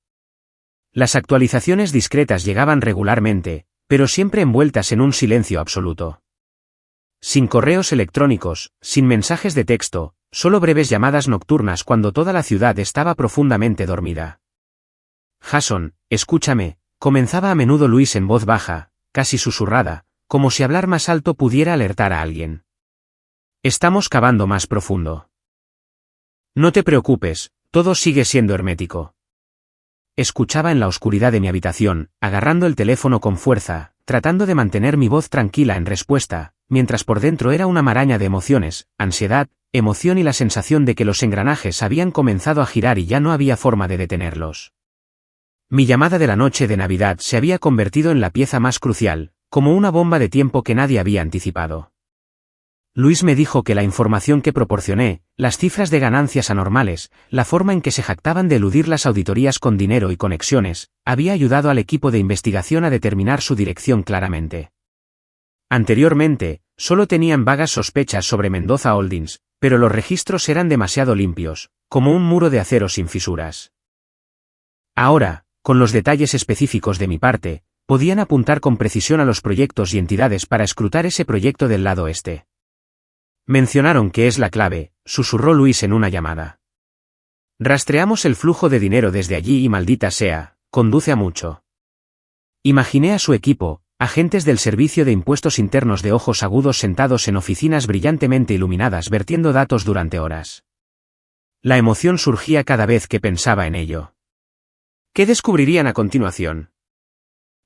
Las actualizaciones discretas llegaban regularmente, pero siempre envueltas en un silencio absoluto. Sin correos electrónicos, sin mensajes de texto, solo breves llamadas nocturnas cuando toda la ciudad estaba profundamente dormida. Jason, escúchame, comenzaba a menudo Luis en voz baja, casi susurrada, como si hablar más alto pudiera alertar a alguien. Estamos cavando más profundo. No te preocupes, todo sigue siendo hermético. Escuchaba en la oscuridad de mi habitación, agarrando el teléfono con fuerza, tratando de mantener mi voz tranquila en respuesta, mientras por dentro era una maraña de emociones, ansiedad, emoción y la sensación de que los engranajes habían comenzado a girar y ya no había forma de detenerlos. Mi llamada de la noche de Navidad se había convertido en la pieza más crucial, como una bomba de tiempo que nadie había anticipado. Luis me dijo que la información que proporcioné, las cifras de ganancias anormales, la forma en que se jactaban de eludir las auditorías con dinero y conexiones, había ayudado al equipo de investigación a determinar su dirección claramente. Anteriormente, solo tenían vagas sospechas sobre Mendoza Holdings, pero los registros eran demasiado limpios, como un muro de acero sin fisuras. Ahora, con los detalles específicos de mi parte, podían apuntar con precisión a los proyectos y entidades para escrutar ese proyecto del lado este. Mencionaron que es la clave, susurró Luis en una llamada. Rastreamos el flujo de dinero desde allí y maldita sea, conduce a mucho. Imaginé a su equipo, agentes del Servicio de Impuestos Internos de ojos agudos sentados en oficinas brillantemente iluminadas vertiendo datos durante horas. La emoción surgía cada vez que pensaba en ello. ¿Qué descubrirían a continuación?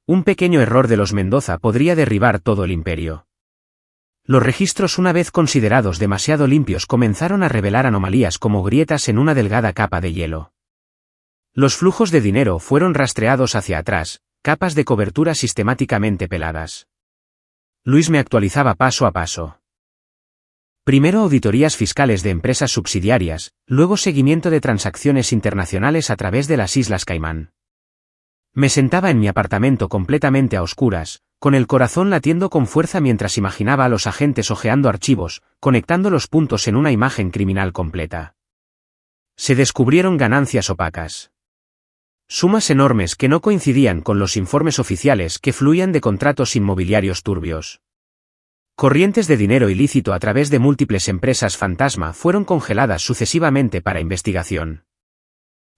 Un pequeño error de los Mendoza podría derribar todo el imperio. Los registros, una vez considerados demasiado limpios, comenzaron a revelar anomalías como grietas en una delgada capa de hielo. Los flujos de dinero fueron rastreados hacia atrás, capas de cobertura sistemáticamente peladas. Luis me actualizaba paso a paso. Primero auditorías fiscales de empresas subsidiarias, luego seguimiento de transacciones internacionales a través de las Islas Caimán. Me sentaba en mi apartamento completamente a oscuras, con el corazón latiendo con fuerza mientras imaginaba a los agentes hojeando archivos, conectando los puntos en una imagen criminal completa. Se descubrieron ganancias opacas. Sumas enormes que no coincidían con los informes oficiales que fluían de contratos inmobiliarios turbios. Corrientes de dinero ilícito a través de múltiples empresas fantasma fueron congeladas sucesivamente para investigación.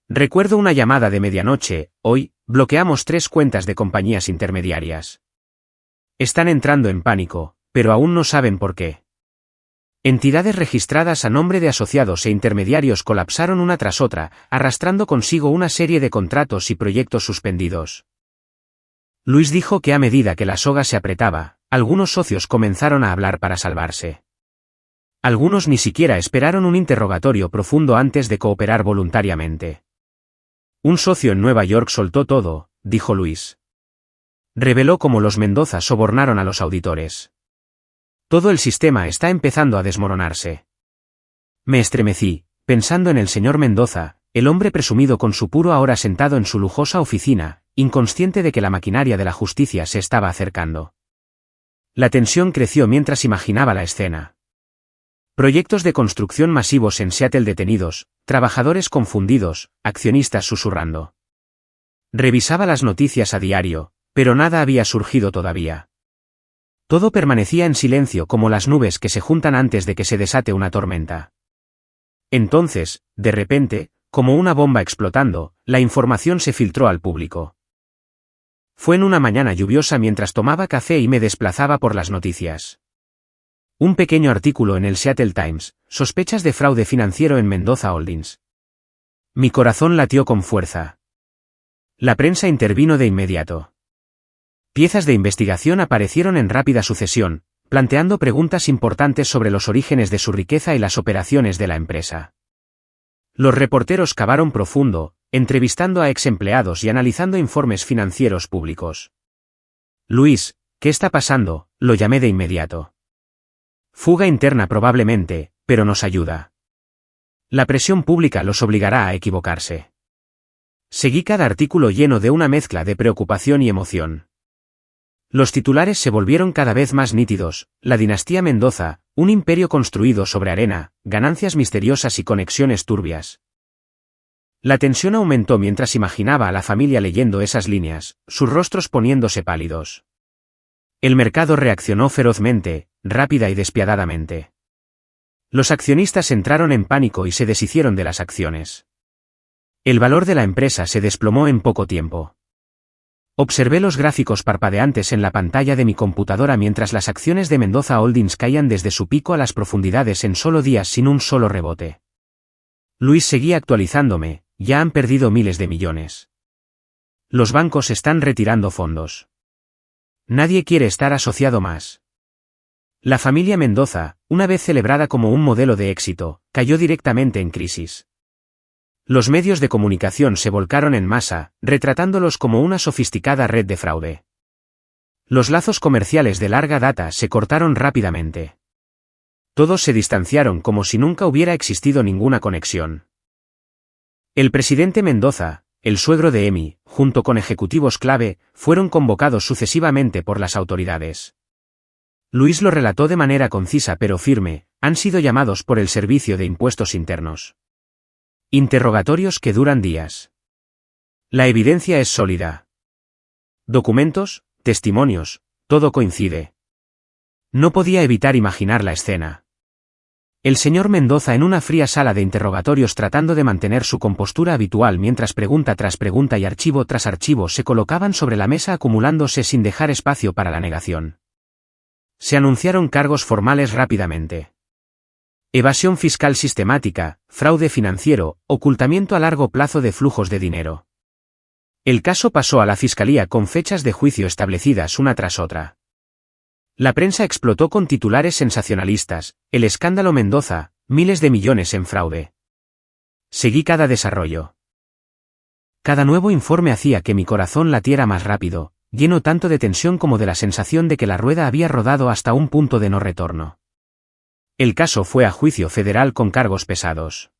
Recuerdo una llamada de medianoche: hoy, bloqueamos 3 cuentas de compañías intermediarias. Están entrando en pánico, pero aún no saben por qué. Entidades registradas a nombre de asociados e intermediarios colapsaron una tras otra, arrastrando consigo una serie de contratos y proyectos suspendidos. Luis dijo que a medida que la soga se apretaba, algunos socios comenzaron a hablar para salvarse. Algunos ni siquiera esperaron un interrogatorio profundo antes de cooperar voluntariamente. Un socio en Nueva York soltó todo, dijo Luis. Reveló cómo los Mendoza sobornaron a los auditores. Todo el sistema está empezando a desmoronarse. Me estremecí, pensando en el señor Mendoza, el hombre presumido con su puro ahora sentado en su lujosa oficina, inconsciente de que la maquinaria de la justicia se estaba acercando. La tensión creció mientras imaginaba la escena. Proyectos de construcción masivos en Seattle detenidos, trabajadores confundidos, accionistas susurrando. Revisaba las noticias a diario, pero nada había surgido todavía. Todo permanecía en silencio como las nubes que se juntan antes de que se desate una tormenta. Entonces, de repente, como una bomba explotando, la información se filtró al público. Fue en una mañana lluviosa mientras tomaba café y me desplazaba por las noticias. Un pequeño artículo en el Seattle Times: sospechas de fraude financiero en Mendoza Holdings. Mi corazón latió con fuerza. La prensa intervino de inmediato. Piezas de investigación aparecieron en rápida sucesión, planteando preguntas importantes sobre los orígenes de su riqueza y las operaciones de la empresa. Los reporteros cavaron profundo, entrevistando a ex empleados y analizando informes financieros públicos. Luis, ¿qué está pasando?, lo llamé de inmediato. Fuga interna probablemente, pero nos ayuda. La presión pública los obligará a equivocarse. Seguí cada artículo lleno de una mezcla de preocupación y emoción. Los titulares se volvieron cada vez más nítidos: la dinastía Mendoza, un imperio construido sobre arena, ganancias misteriosas y conexiones turbias. La tensión aumentó mientras imaginaba a la familia leyendo esas líneas, sus rostros poniéndose pálidos. El mercado reaccionó ferozmente, rápida y despiadadamente. Los accionistas entraron en pánico y se deshicieron de las acciones. El valor de la empresa se desplomó en poco tiempo. Observé los gráficos parpadeantes en la pantalla de mi computadora mientras las acciones de Mendoza Holdings caían desde su pico a las profundidades en solo días sin un solo rebote. Luis seguía actualizándome, ya han perdido miles de millones. Los bancos están retirando fondos. Nadie quiere estar asociado más. La familia Mendoza, una vez celebrada como un modelo de éxito, cayó directamente en crisis. Los medios de comunicación se volcaron en masa, retratándolos como una sofisticada red de fraude. Los lazos comerciales de larga data se cortaron rápidamente. Todos se distanciaron como si nunca hubiera existido ninguna conexión. El presidente Mendoza, el suegro de Emi, junto con ejecutivos clave, fueron convocados sucesivamente por las autoridades. Luis lo relató de manera concisa pero firme, han sido llamados por el Servicio de Impuestos Internos. Interrogatorios que duran días. La evidencia es sólida. Documentos, testimonios, todo coincide. No podía evitar imaginar la escena. El señor Mendoza en una fría sala de interrogatorios tratando de mantener su compostura habitual mientras pregunta tras pregunta y archivo tras archivo se colocaban sobre la mesa acumulándose sin dejar espacio para la negación. Se anunciaron cargos formales rápidamente. Evasión fiscal sistemática, fraude financiero, ocultamiento a largo plazo de flujos de dinero. El caso pasó a la fiscalía con fechas de juicio establecidas una tras otra. La prensa explotó con titulares sensacionalistas, el escándalo Mendoza, miles de millones en fraude. Seguí cada desarrollo. Cada nuevo informe hacía que mi corazón latiera más rápido, lleno tanto de tensión como de la sensación de que la rueda había rodado hasta un punto de no retorno. El caso fue a juicio federal con cargos pesados.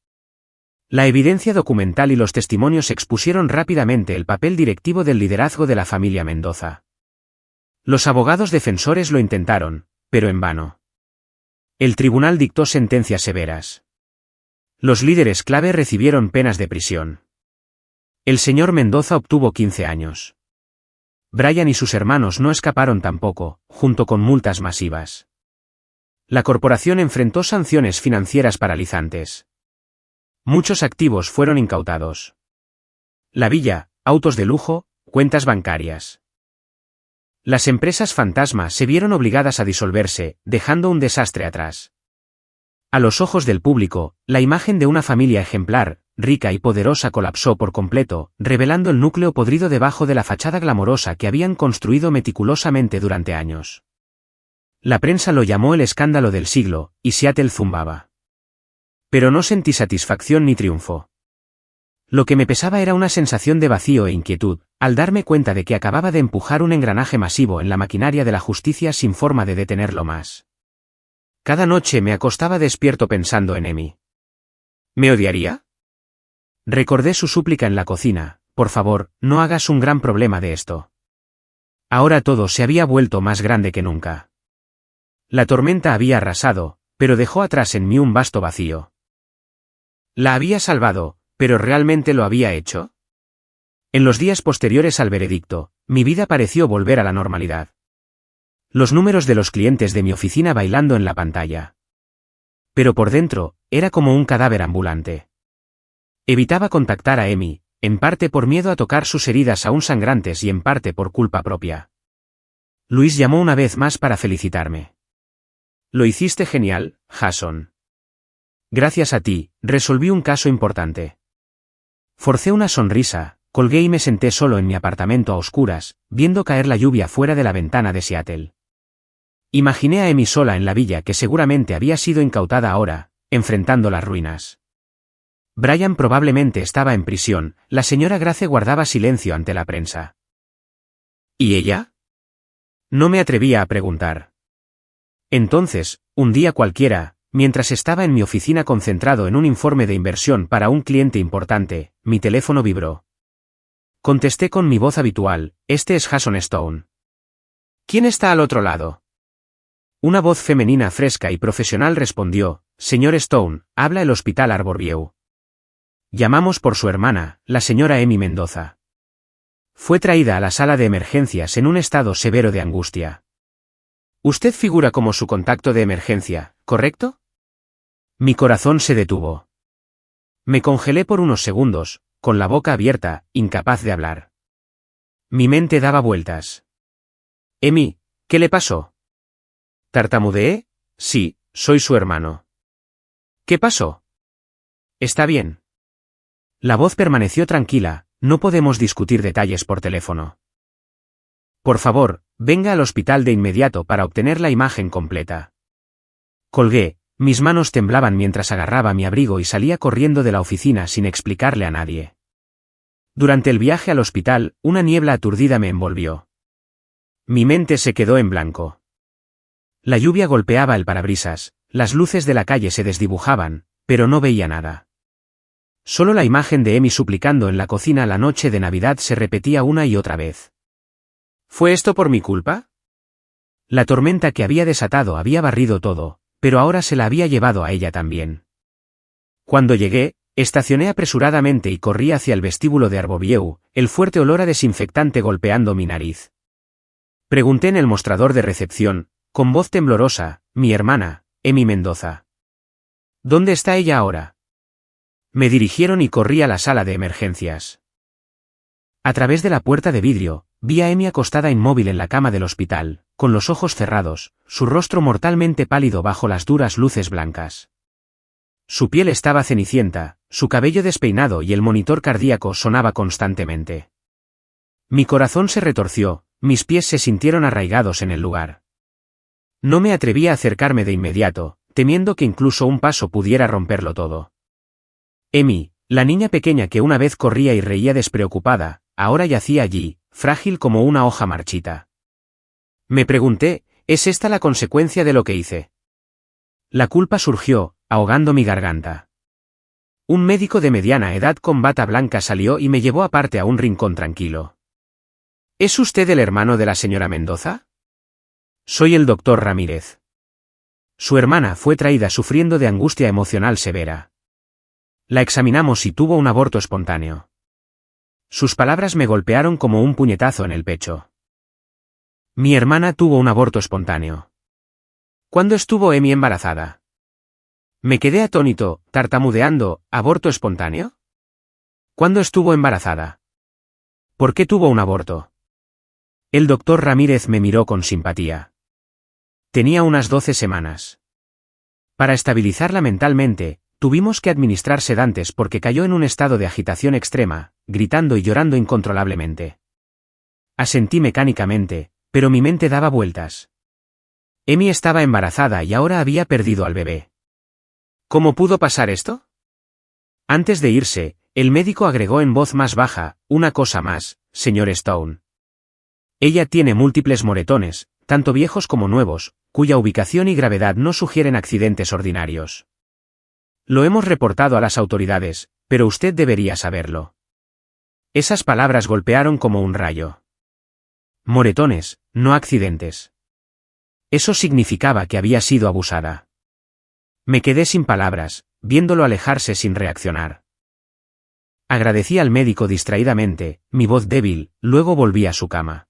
La evidencia documental y los testimonios expusieron rápidamente el papel directivo del liderazgo de la familia Mendoza. Los abogados defensores lo intentaron, pero en vano. El tribunal dictó sentencias severas. Los líderes clave recibieron penas de prisión. El señor Mendoza obtuvo 15 años. Brian y sus hermanos no escaparon tampoco, junto con multas masivas. La corporación enfrentó sanciones financieras paralizantes. Muchos activos fueron incautados. La villa, autos de lujo, cuentas bancarias. Las empresas fantasma se vieron obligadas a disolverse, dejando un desastre atrás. A los ojos del público, la imagen de una familia ejemplar, rica y poderosa colapsó por completo, revelando el núcleo podrido debajo de la fachada glamorosa que habían construido meticulosamente durante años. La prensa lo llamó el escándalo del siglo, y Seattle zumbaba. Pero no sentí satisfacción ni triunfo. Lo que me pesaba era una sensación de vacío e inquietud, al darme cuenta de que acababa de empujar un engranaje masivo en la maquinaria de la justicia sin forma de detenerlo más. Cada noche me acostaba despierto pensando en Emi. ¿Me odiaría? Recordé su súplica en la cocina, por favor, no hagas un gran problema de esto. Ahora todo se había vuelto más grande que nunca. La tormenta había arrasado, pero dejó atrás en mí un vasto vacío. La había salvado, pero ¿realmente lo había hecho? En los días posteriores al veredicto, mi vida pareció volver a la normalidad. Los números de los clientes de mi oficina bailando en la pantalla. Pero por dentro, era como un cadáver ambulante. Evitaba contactar a Emi, en parte por miedo a tocar sus heridas aún sangrantes y en parte por culpa propia. Luis llamó una vez más para felicitarme. Lo hiciste genial, Jason. Gracias a ti, resolví un caso importante. Forcé una sonrisa, colgué y me senté solo en mi apartamento a oscuras, viendo caer la lluvia fuera de la ventana de Seattle. Imaginé a Emi sola en la villa que seguramente había sido incautada ahora, enfrentando las ruinas. Brian probablemente estaba en prisión, la señora Grace guardaba silencio ante la prensa. ¿Y ella? No me atrevía a preguntar. Entonces, un día cualquiera, mientras estaba en mi oficina concentrado en un informe de inversión para un cliente importante, mi teléfono vibró. Contesté con mi voz habitual, este es Jason Stone. ¿Quién está al otro lado? Una voz femenina fresca y profesional respondió, señor Stone, habla el Hospital Arborview. Llamamos por su hermana, la señora Emi Mendoza. Fue traída a la sala de emergencias en un estado severo de angustia. Usted figura como su contacto de emergencia, ¿correcto? Mi corazón se detuvo. Me congelé por unos segundos, con la boca abierta, incapaz de hablar. Mi mente daba vueltas. Emi, ¿qué le pasó? ¿Tartamudeé? Sí, soy su hermano. ¿Qué pasó? ¿Está bien? La voz permaneció tranquila, no podemos discutir detalles por teléfono. Por favor, venga al hospital de inmediato para obtener la imagen completa. Colgué, mis manos temblaban mientras agarraba mi abrigo y salía corriendo de la oficina sin explicarle a nadie. Durante el viaje al hospital, una niebla aturdida me envolvió. Mi mente se quedó en blanco. La lluvia golpeaba el parabrisas, las luces de la calle se desdibujaban, pero no veía nada. Solo la imagen de Amy suplicando en la cocina la noche de Navidad se repetía una y otra vez. ¿Fue esto por mi culpa? La tormenta que había desatado había barrido todo, pero ahora se la había llevado a ella también. Cuando llegué, estacioné apresuradamente y corrí hacia el vestíbulo de Arbovieu, el fuerte olor a desinfectante golpeando mi nariz. Pregunté en el mostrador de recepción, con voz temblorosa, mi hermana, Amy Mendoza. ¿Dónde está ella ahora? Me dirigieron y corrí a la sala de emergencias. A través de la puerta de vidrio, vi a Amy acostada inmóvil en la cama del hospital, con los ojos cerrados, su rostro mortalmente pálido bajo las duras luces blancas. Su piel estaba cenicienta, su cabello despeinado y el monitor cardíaco sonaba constantemente. Mi corazón se retorció, mis pies se sintieron arraigados en el lugar. No me atreví a acercarme de inmediato, temiendo que incluso un paso pudiera romperlo todo. Amy, la niña pequeña que una vez corría y reía despreocupada, ahora yacía allí, frágil como una hoja marchita. Me pregunté, ¿es esta la consecuencia de lo que hice? La culpa surgió, ahogando mi garganta. Un médico de mediana edad con bata blanca salió y me llevó aparte a un rincón tranquilo. ¿Es usted el hermano de la señora Mendoza? Soy el doctor Ramírez. Su hermana fue traída sufriendo de angustia emocional severa. La examinamos y tuvo un aborto espontáneo. Sus palabras me golpearon como un puñetazo en el pecho. Mi hermana tuvo un aborto espontáneo. ¿Cuándo estuvo Amy embarazada? Me quedé atónito, tartamudeando, ¿aborto espontáneo? ¿Cuándo estuvo embarazada? ¿Por qué tuvo un aborto? El doctor Ramírez me miró con simpatía. Tenía unas 12 semanas. Para estabilizarla mentalmente, tuvimos que administrar sedantes porque cayó en un estado de agitación extrema, gritando y llorando incontrolablemente. Asentí mecánicamente, pero mi mente daba vueltas. Amy estaba embarazada y ahora había perdido al bebé. ¿Cómo pudo pasar esto? Antes de irse, el médico agregó en voz más baja, una cosa más, señor Stone. Ella tiene múltiples moretones, tanto viejos como nuevos, cuya ubicación y gravedad no sugieren accidentes ordinarios. Lo hemos reportado a las autoridades, pero usted debería saberlo. Esas palabras golpearon como un rayo. Moretones, no accidentes. Eso significaba que había sido abusada. Me quedé sin palabras, viéndolo alejarse sin reaccionar. Agradecí al médico distraídamente, mi voz débil, luego volví a su cama.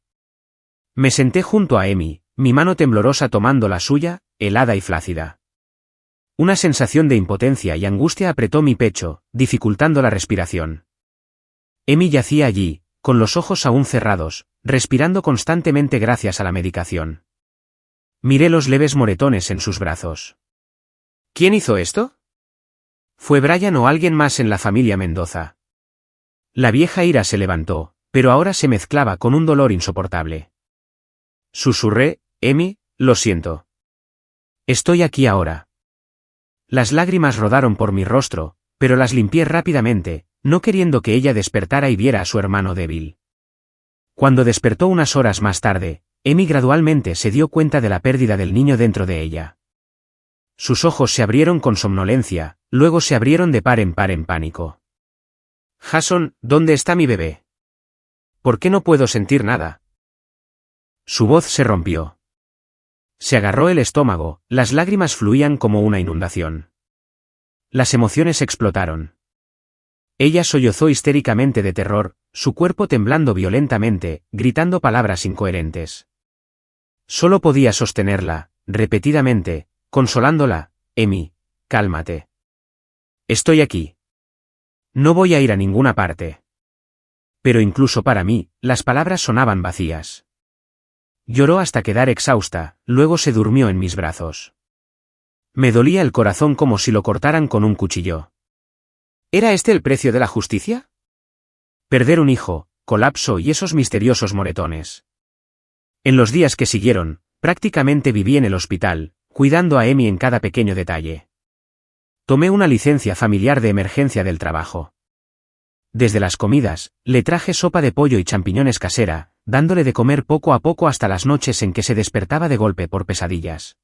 Me senté junto a Amy, mi mano temblorosa tomando la suya, helada y flácida. Una sensación de impotencia y angustia apretó mi pecho, dificultando la respiración. Amy yacía allí, con los ojos aún cerrados, respirando constantemente gracias a la medicación. Miré los leves moretones en sus brazos. ¿Quién hizo esto? ¿Fue Brian o alguien más en la familia Mendoza? La vieja ira se levantó, pero ahora se mezclaba con un dolor insoportable. Susurré, Amy, lo siento. Estoy aquí ahora. Las lágrimas rodaron por mi rostro, pero las limpié rápidamente, no queriendo que ella despertara y viera a su hermano débil. Cuando despertó unas horas más tarde, Amy gradualmente se dio cuenta de la pérdida del niño dentro de ella. Sus ojos se abrieron con somnolencia, luego se abrieron de par en pánico. Jason, ¿dónde está mi bebé? ¿Por qué no puedo sentir nada? Su voz se rompió. Se agarró el estómago, las lágrimas fluían como una inundación. Las emociones explotaron. Ella sollozó histéricamente de terror, su cuerpo temblando violentamente, gritando palabras incoherentes. Solo podía sostenerla, repetidamente, consolándola, Amy, cálmate. Estoy aquí. No voy a ir a ninguna parte. Pero incluso para mí, las palabras sonaban vacías. Lloró hasta quedar exhausta, luego se durmió en mis brazos. Me dolía el corazón como si lo cortaran con un cuchillo. ¿Era este el precio de la justicia? Perder un hijo, colapso y esos misteriosos moretones. En los días que siguieron, prácticamente viví en el hospital, cuidando a Emi en cada pequeño detalle. Tomé una licencia familiar de emergencia del trabajo. Desde las comidas, le traje sopa de pollo y champiñones casera, dándole de comer poco a poco hasta las noches en que se despertaba de golpe por pesadillas.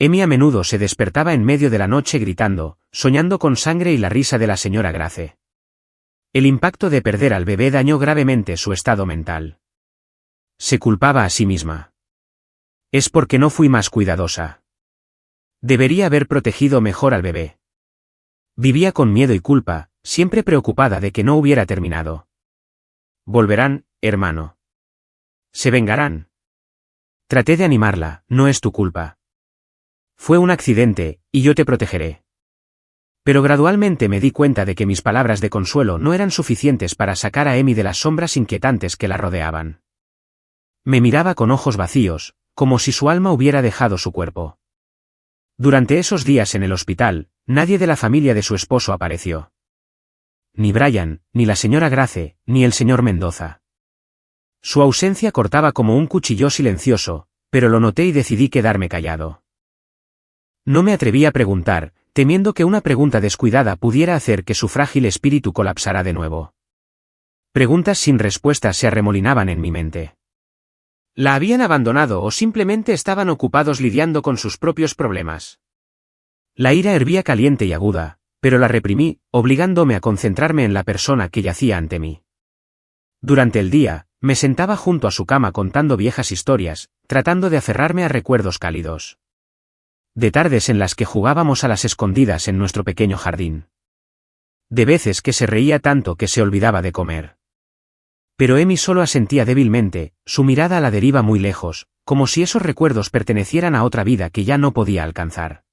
Emi a menudo se despertaba en medio de la noche gritando, soñando con sangre y la risa de la señora Grace. El impacto de perder al bebé dañó gravemente su estado mental. Se culpaba a sí misma. Es porque no fui más cuidadosa. Debería haber protegido mejor al bebé. Vivía con miedo y culpa, siempre preocupada de que no hubiera terminado. Volverán, hermano. Se vengarán. Traté de animarla, no es tu culpa. Fue un accidente, y yo te protegeré. Pero gradualmente me di cuenta de que mis palabras de consuelo no eran suficientes para sacar a Emi de las sombras inquietantes que la rodeaban. Me miraba con ojos vacíos, como si su alma hubiera dejado su cuerpo. Durante esos días en el hospital, nadie de la familia de su esposo apareció. Ni Brian, ni la señora Grace, ni el señor Mendoza. Su ausencia cortaba como un cuchillo silencioso, pero lo noté y decidí quedarme callado. No me atreví a preguntar, temiendo que una pregunta descuidada pudiera hacer que su frágil espíritu colapsara de nuevo. Preguntas sin respuesta se arremolinaban en mi mente. ¿La habían abandonado o simplemente estaban ocupados lidiando con sus propios problemas? La ira hervía caliente y aguda, pero la reprimí, obligándome a concentrarme en la persona que yacía ante mí. Durante el día, me sentaba junto a su cama contando viejas historias, tratando de aferrarme a recuerdos cálidos. De tardes en las que jugábamos a las escondidas en nuestro pequeño jardín. De veces que se reía tanto que se olvidaba de comer. Pero Emi solo asentía débilmente, su mirada a la deriva muy lejos, como si esos recuerdos pertenecieran a otra vida que ya no podía alcanzar.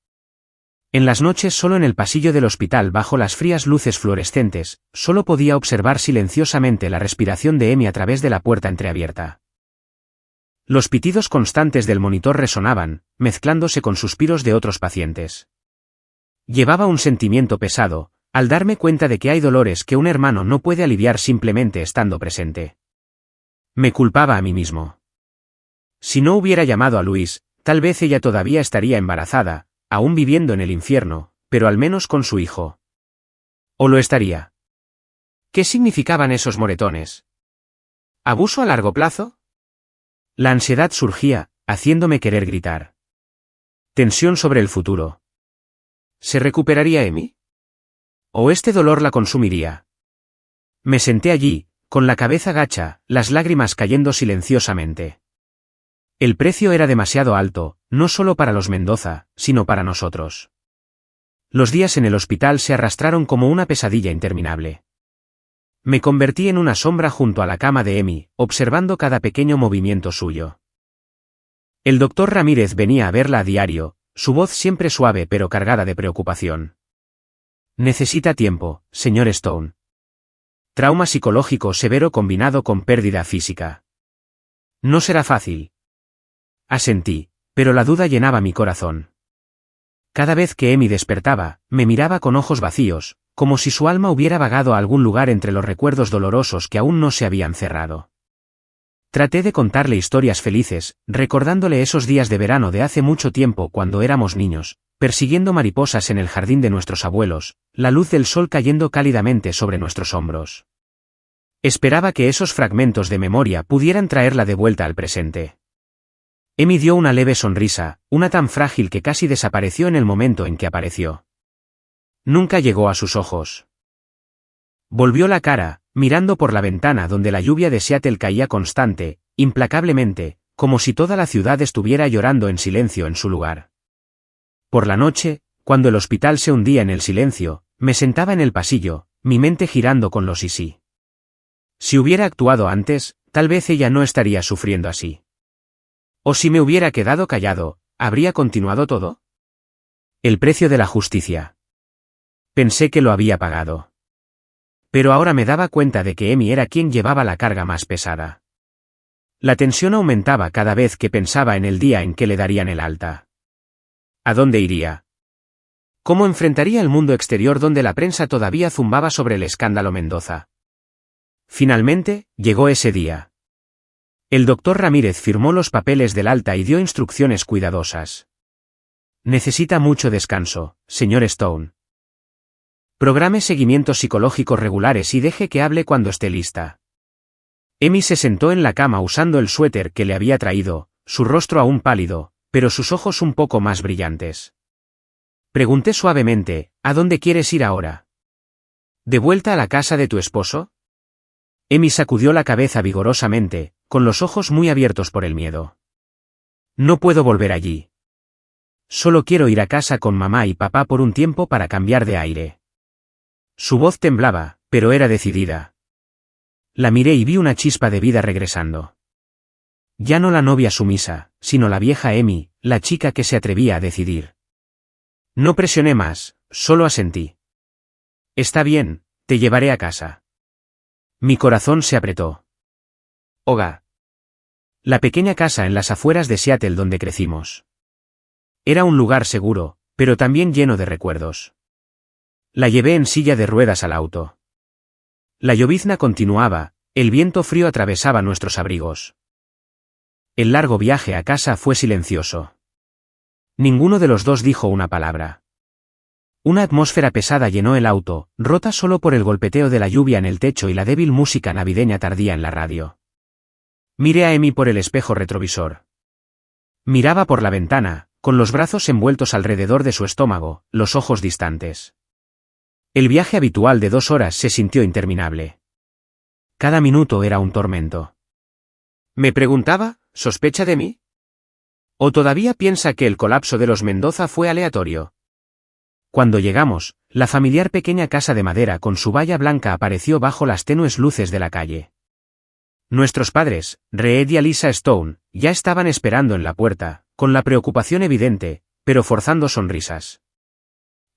En las noches solo en el pasillo del hospital bajo las frías luces fluorescentes, solo podía observar silenciosamente la respiración de Emi a través de la puerta entreabierta. Los pitidos constantes del monitor resonaban, mezclándose con suspiros de otros pacientes. Llevaba un sentimiento pesado, al darme cuenta de que hay dolores que un hermano no puede aliviar simplemente estando presente. Me culpaba a mí mismo. Si no hubiera llamado a Luis, tal vez ella todavía estaría embarazada, aún viviendo en el infierno, pero al menos con su hijo. ¿O lo estaría? ¿Qué significaban esos moretones? ¿Abuso a largo plazo? La ansiedad surgía, haciéndome querer gritar. Tensión sobre el futuro. ¿Se recuperaría Emi? ¿O este dolor la consumiría? Me senté allí, con la cabeza gacha, las lágrimas cayendo silenciosamente. El precio era demasiado alto, no solo para los Mendoza, sino para nosotros. Los días en el hospital se arrastraron como una pesadilla interminable. Me convertí en una sombra junto a la cama de Emi, observando cada pequeño movimiento suyo. El doctor Ramírez venía a verla a diario, su voz siempre suave pero cargada de preocupación. Necesita tiempo, señor Stone. Trauma psicológico severo combinado con pérdida física. No será fácil. Asentí, pero la duda llenaba mi corazón. Cada vez que Emi despertaba, me miraba con ojos vacíos, como si su alma hubiera vagado a algún lugar entre los recuerdos dolorosos que aún no se habían cerrado. Traté de contarle historias felices, recordándole esos días de verano de hace mucho tiempo cuando éramos niños, persiguiendo mariposas en el jardín de nuestros abuelos, la luz del sol cayendo cálidamente sobre nuestros hombros. Esperaba que esos fragmentos de memoria pudieran traerla de vuelta al presente. Emi dio una leve sonrisa, una tan frágil que casi desapareció en el momento en que apareció. Nunca llegó a sus ojos. Volvió la cara, mirando por la ventana donde la lluvia de Seattle caía constante, implacablemente, como si toda la ciudad estuviera llorando en silencio en su lugar. Por la noche, cuando el hospital se hundía en el silencio, me sentaba en el pasillo, mi mente girando con los y sí. Si hubiera actuado antes, tal vez ella no estaría sufriendo así. O si me hubiera quedado callado, ¿habría continuado todo? El precio de la justicia. Pensé que lo había pagado. Pero ahora me daba cuenta de que Emi era quien llevaba la carga más pesada. La tensión aumentaba cada vez que pensaba en el día en que le darían el alta. ¿A dónde iría? ¿Cómo enfrentaría el mundo exterior donde la prensa todavía zumbaba sobre el escándalo Mendoza? Finalmente, llegó ese día. El doctor Ramírez firmó los papeles del alta y dio instrucciones cuidadosas. Necesita mucho descanso, señor Stone. Programe seguimientos psicológicos regulares y deje que hable cuando esté lista. Amy se sentó en la cama usando el suéter que le había traído, su rostro aún pálido, pero sus ojos un poco más brillantes. Pregunté suavemente, ¿a dónde quieres ir ahora? ¿De vuelta a la casa de tu esposo? Amy sacudió la cabeza vigorosamente, con los ojos muy abiertos por el miedo. No puedo volver allí. Solo quiero ir a casa con mamá y papá por un tiempo para cambiar de aire. Su voz temblaba, pero era decidida. La miré y vi una chispa de vida regresando. Ya no la novia sumisa, sino la vieja Amy, la chica que se atrevía a decidir. No presioné más, solo asentí. Está bien, te llevaré a casa. Mi corazón se apretó. Hogar. La pequeña casa en las afueras de Seattle donde crecimos. Era un lugar seguro, pero también lleno de recuerdos. La llevé en silla de ruedas al auto. La llovizna continuaba, el viento frío atravesaba nuestros abrigos. El largo viaje a casa fue silencioso. Ninguno de los dos dijo una palabra. Una atmósfera pesada llenó el auto, rota solo por el golpeteo de la lluvia en el techo y la débil música navideña tardía en la radio. Miré a Amy por el espejo retrovisor. Miraba por la ventana, con los brazos envueltos alrededor de su estómago, los ojos distantes. El viaje habitual de 2 horas se sintió interminable. Cada minuto era un tormento. Me preguntaba, ¿sospecha de mí? ¿O todavía piensa que el colapso de los Mendoza fue aleatorio? Cuando llegamos, la familiar pequeña casa de madera con su valla blanca apareció bajo las tenues luces de la calle. Nuestros padres, Reed y Alisa Stone, ya estaban esperando en la puerta, con la preocupación evidente, pero forzando sonrisas.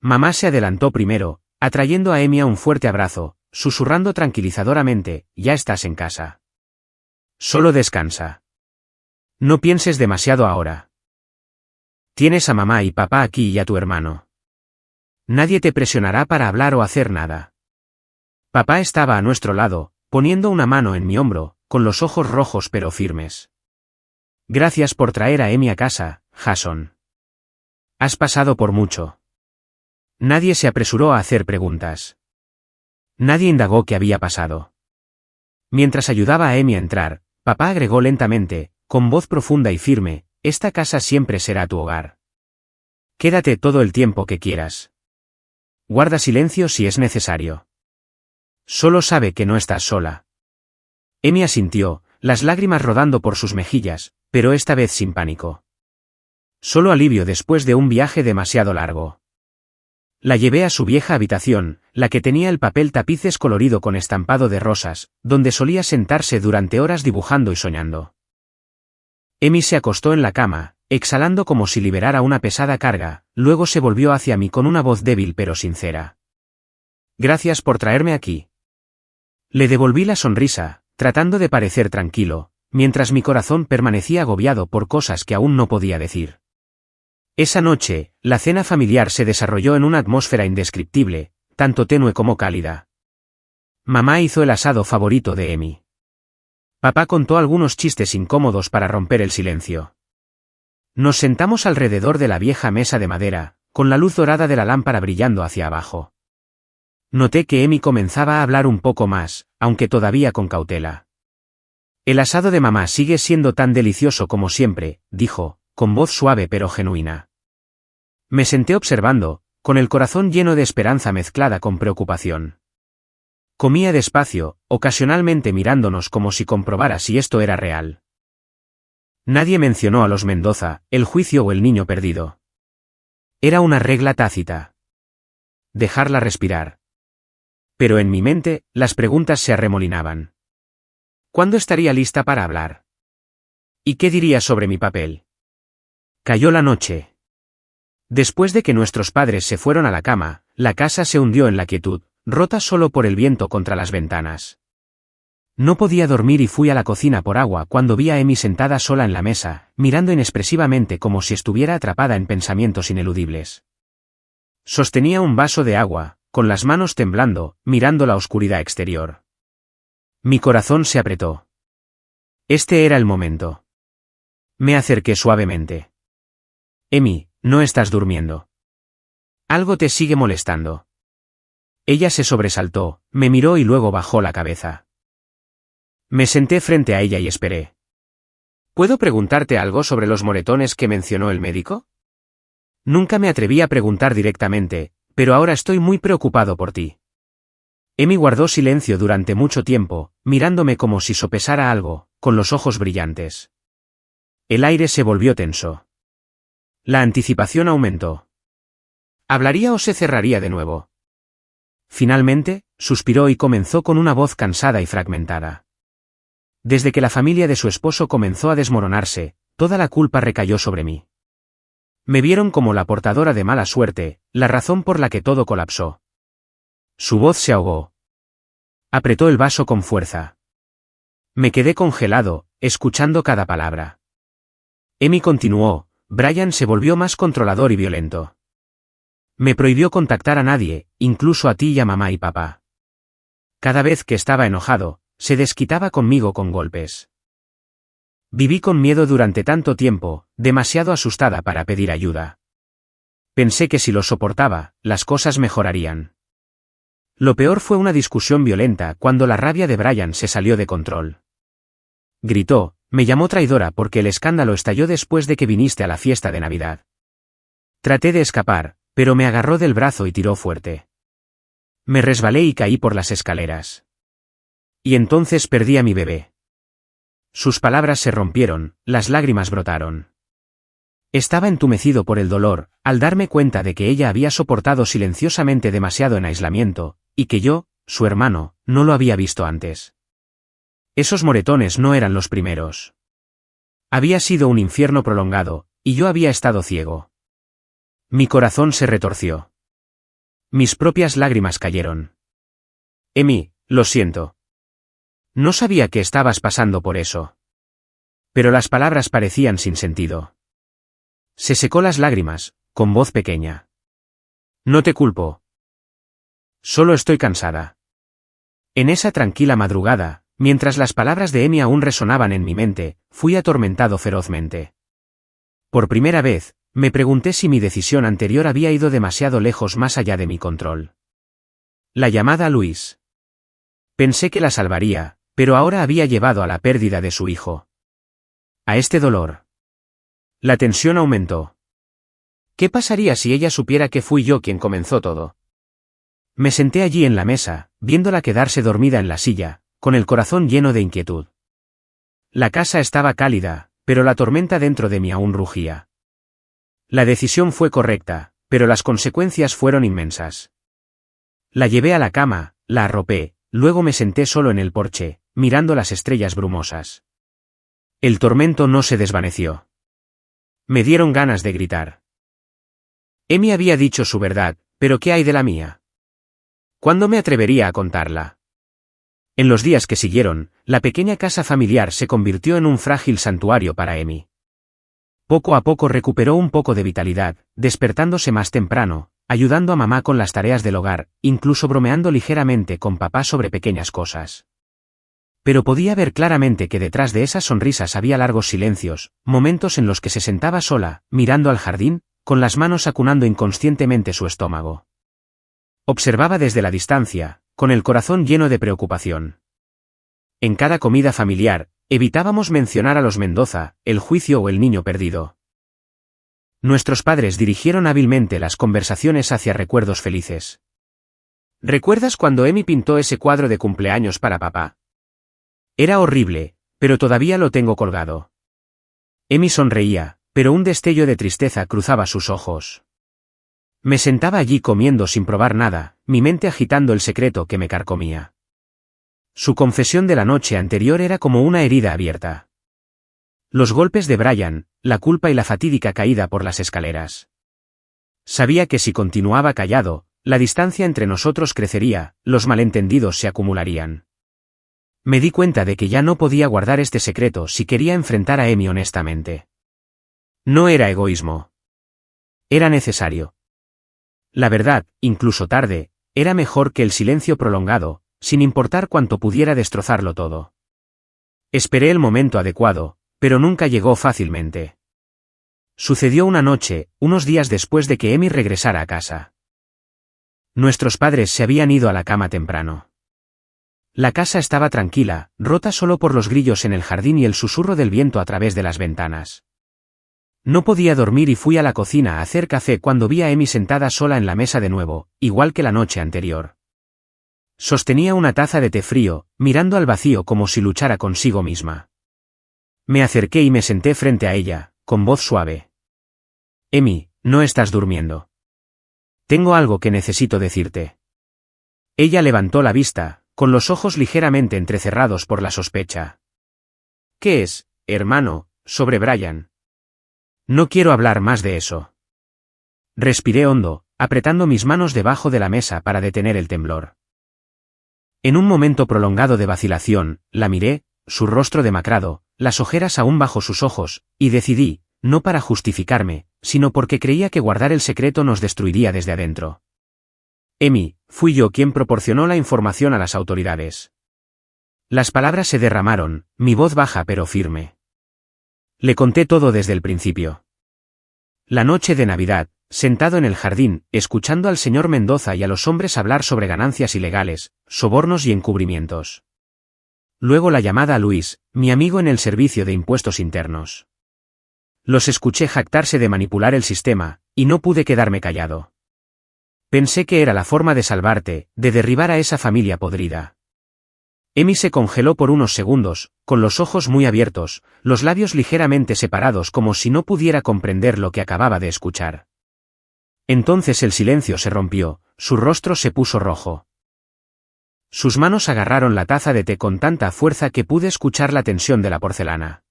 Mamá se adelantó primero, atrayendo a Amy a un fuerte abrazo, susurrando tranquilizadoramente, ya estás en casa. Solo descansa. No pienses demasiado ahora. Tienes a mamá y papá aquí y a tu hermano. Nadie te presionará para hablar o hacer nada. Papá estaba a nuestro lado, poniendo una mano en mi hombro, con los ojos rojos pero firmes. Gracias por traer a Amy a casa, Jason. Has pasado por mucho. Nadie se apresuró a hacer preguntas. Nadie indagó qué había pasado. Mientras ayudaba a Amy a entrar, papá agregó lentamente, con voz profunda y firme, esta casa siempre será tu hogar. Quédate todo el tiempo que quieras. Guarda silencio si es necesario. Solo sabe que no estás sola. Amy asintió, las lágrimas rodando por sus mejillas, pero esta vez sin pánico. Solo alivio después de un viaje demasiado largo. La llevé a su vieja habitación, la que tenía el papel tapices colorido con estampado de rosas, donde solía sentarse durante horas dibujando y soñando. Amy se acostó en la cama, exhalando como si liberara una pesada carga, luego se volvió hacia mí con una voz débil pero sincera. Gracias por traerme aquí. Le devolví la sonrisa, tratando de parecer tranquilo, mientras mi corazón permanecía agobiado por cosas que aún no podía decir. Esa noche, la cena familiar se desarrolló en una atmósfera indescriptible, tanto tenue como cálida. Mamá hizo el asado favorito de Amy. Papá contó algunos chistes incómodos para romper el silencio. Nos sentamos alrededor de la vieja mesa de madera, con la luz dorada de la lámpara brillando hacia abajo. Noté que Amy comenzaba a hablar un poco más, aunque todavía con cautela. El asado de mamá sigue siendo tan delicioso como siempre, dijo, con voz suave pero genuina. Me senté observando, con el corazón lleno de esperanza mezclada con preocupación. Comía despacio, ocasionalmente mirándonos como si comprobara si esto era real. Nadie mencionó a los Mendoza, el juicio o el niño perdido. Era una regla tácita. Dejarla respirar. Pero en mi mente, las preguntas se arremolinaban. ¿Cuándo estaría lista para hablar? ¿Y qué diría sobre mi papel? Cayó la noche. Después de que nuestros padres se fueron a la cama, la casa se hundió en la quietud, rota solo por el viento contra las ventanas. No podía dormir y fui a la cocina por agua cuando vi a Amy sentada sola en la mesa, mirando inexpresivamente como si estuviera atrapada en pensamientos ineludibles. Sostenía un vaso de agua, con las manos temblando, mirando la oscuridad exterior. Mi corazón se apretó. Este era el momento. Me acerqué suavemente. Emi, no estás durmiendo. Algo te sigue molestando. Ella se sobresaltó, me miró y luego bajó la cabeza. Me senté frente a ella y esperé. ¿Puedo preguntarte algo sobre los moretones que mencionó el médico? Nunca me atreví a preguntar directamente, pero ahora estoy muy preocupado por ti. Emi guardó silencio durante mucho tiempo, mirándome como si sopesara algo, con los ojos brillantes. El aire se volvió tenso. La anticipación aumentó. ¿Hablaría o se cerraría de nuevo? Finalmente, suspiró y comenzó con una voz cansada y fragmentada. Desde que la familia de su esposo comenzó a desmoronarse, toda la culpa recayó sobre mí. Me vieron como la portadora de mala suerte, la razón por la que todo colapsó. Su voz se ahogó. Apretó el vaso con fuerza. Me quedé congelado, escuchando cada palabra. Emi continuó, Brian se volvió más controlador y violento. Me prohibió contactar a nadie, incluso a ti y a mamá y papá. Cada vez que estaba enojado, se desquitaba conmigo con golpes. Viví con miedo durante tanto tiempo, demasiado asustada para pedir ayuda. Pensé que si lo soportaba, las cosas mejorarían. Lo peor fue una discusión violenta cuando la rabia de Brian se salió de control. Gritó, me llamó traidora porque el escándalo estalló después de que viniste a la fiesta de Navidad. Traté de escapar, pero me agarró del brazo y tiró fuerte. Me resbalé y caí por las escaleras. Y entonces perdí a mi bebé. Sus palabras se rompieron, las lágrimas brotaron. Estaba entumecido por el dolor, al darme cuenta de que ella había soportado silenciosamente demasiado en aislamiento, y que yo, su hermano, no lo había visto antes. Esos moretones no eran los primeros. Había sido un infierno prolongado, y yo había estado ciego. Mi corazón se retorció. Mis propias lágrimas cayeron. Emi, lo siento. No sabía que estabas pasando por eso. Pero las palabras parecían sin sentido. Se secó las lágrimas, con voz pequeña. No te culpo. Solo estoy cansada. En esa tranquila madrugada, mientras las palabras de Emi aún resonaban en mi mente, fui atormentado ferozmente. Por primera vez, me pregunté si mi decisión anterior había ido demasiado lejos más allá de mi control. La llamada a Luis. Pensé que la salvaría, pero ahora había llevado a la pérdida de su hijo. A este dolor. La tensión aumentó. ¿Qué pasaría si ella supiera que fui yo quien comenzó todo? Me senté allí en la mesa, viéndola quedarse dormida en la silla, con el corazón lleno de inquietud. La casa estaba cálida, pero la tormenta dentro de mí aún rugía. La decisión fue correcta, pero las consecuencias fueron inmensas. La llevé a la cama, la arropé, luego me senté solo en el porche, mirando las estrellas brumosas. El tormento no se desvaneció. Me dieron ganas de gritar. Emi había dicho su verdad, pero ¿qué hay de la mía? ¿Cuándo me atrevería a contarla? En los días que siguieron, la pequeña casa familiar se convirtió en un frágil santuario para Emi. Poco a poco recuperó un poco de vitalidad, despertándose más temprano, ayudando a mamá con las tareas del hogar, incluso bromeando ligeramente con papá sobre pequeñas cosas. Pero podía ver claramente que detrás de esas sonrisas había largos silencios, momentos en los que se sentaba sola, mirando al jardín, con las manos acunando inconscientemente su estómago. Observaba desde la distancia, con el corazón lleno de preocupación. En cada comida familiar, evitábamos mencionar a los Mendoza, el juicio o el niño perdido. Nuestros padres dirigieron hábilmente las conversaciones hacia recuerdos felices. ¿Recuerdas cuando Emi pintó ese cuadro de cumpleaños para papá? Era horrible, pero todavía lo tengo colgado. Emi sonreía, pero un destello de tristeza cruzaba sus ojos. Me sentaba allí comiendo sin probar nada, mi mente agitando el secreto que me carcomía. Su confesión de la noche anterior era como una herida abierta. Los golpes de Brian, la culpa y la fatídica caída por las escaleras. Sabía que si continuaba callado, la distancia entre nosotros crecería, los malentendidos se acumularían. Me di cuenta de que ya no podía guardar este secreto si quería enfrentar a Emi honestamente. No era egoísmo. Era necesario. La verdad, incluso tarde, era mejor que el silencio prolongado, sin importar cuánto pudiera destrozarlo todo. Esperé el momento adecuado, pero nunca llegó fácilmente. Sucedió una noche, unos días después de que Emi regresara a casa. Nuestros padres se habían ido a la cama temprano. La casa estaba tranquila, rota solo por los grillos en el jardín y el susurro del viento a través de las ventanas. No podía dormir y fui a la cocina a hacer café cuando vi a Emi sentada sola en la mesa de nuevo, igual que la noche anterior. Sostenía una taza de té frío, mirando al vacío como si luchara consigo misma. Me acerqué y me senté frente a ella, con voz suave. Emi, no estás durmiendo. Tengo algo que necesito decirte. Ella levantó la vista, con los ojos ligeramente entrecerrados por la sospecha. ¿Qué es, hermano, sobre Brian? No quiero hablar más de eso. Respiré hondo, apretando mis manos debajo de la mesa para detener el temblor. En un momento prolongado de vacilación, la miré, su rostro demacrado, las ojeras aún bajo sus ojos, y decidí, no para justificarme, sino porque creía que guardar el secreto nos destruiría desde adentro. Emi, fui yo quien proporcionó la información a las autoridades. Las palabras se derramaron, mi voz baja pero firme. Le conté todo desde el principio. La noche de Navidad, sentado en el jardín, escuchando al señor Mendoza y a los hombres hablar sobre ganancias ilegales, sobornos y encubrimientos. Luego la llamada a Luis, mi amigo en el servicio de impuestos internos. Los escuché jactarse de manipular el sistema, y no pude quedarme callado. Pensé que era la forma de salvarte, de derribar a esa familia podrida. Emi se congeló por unos segundos, con los ojos muy abiertos, los labios ligeramente separados como si no pudiera comprender lo que acababa de escuchar. Entonces el silencio se rompió, su rostro se puso rojo. Sus manos agarraron la taza de té con tanta fuerza que pude escuchar la tensión de la porcelana.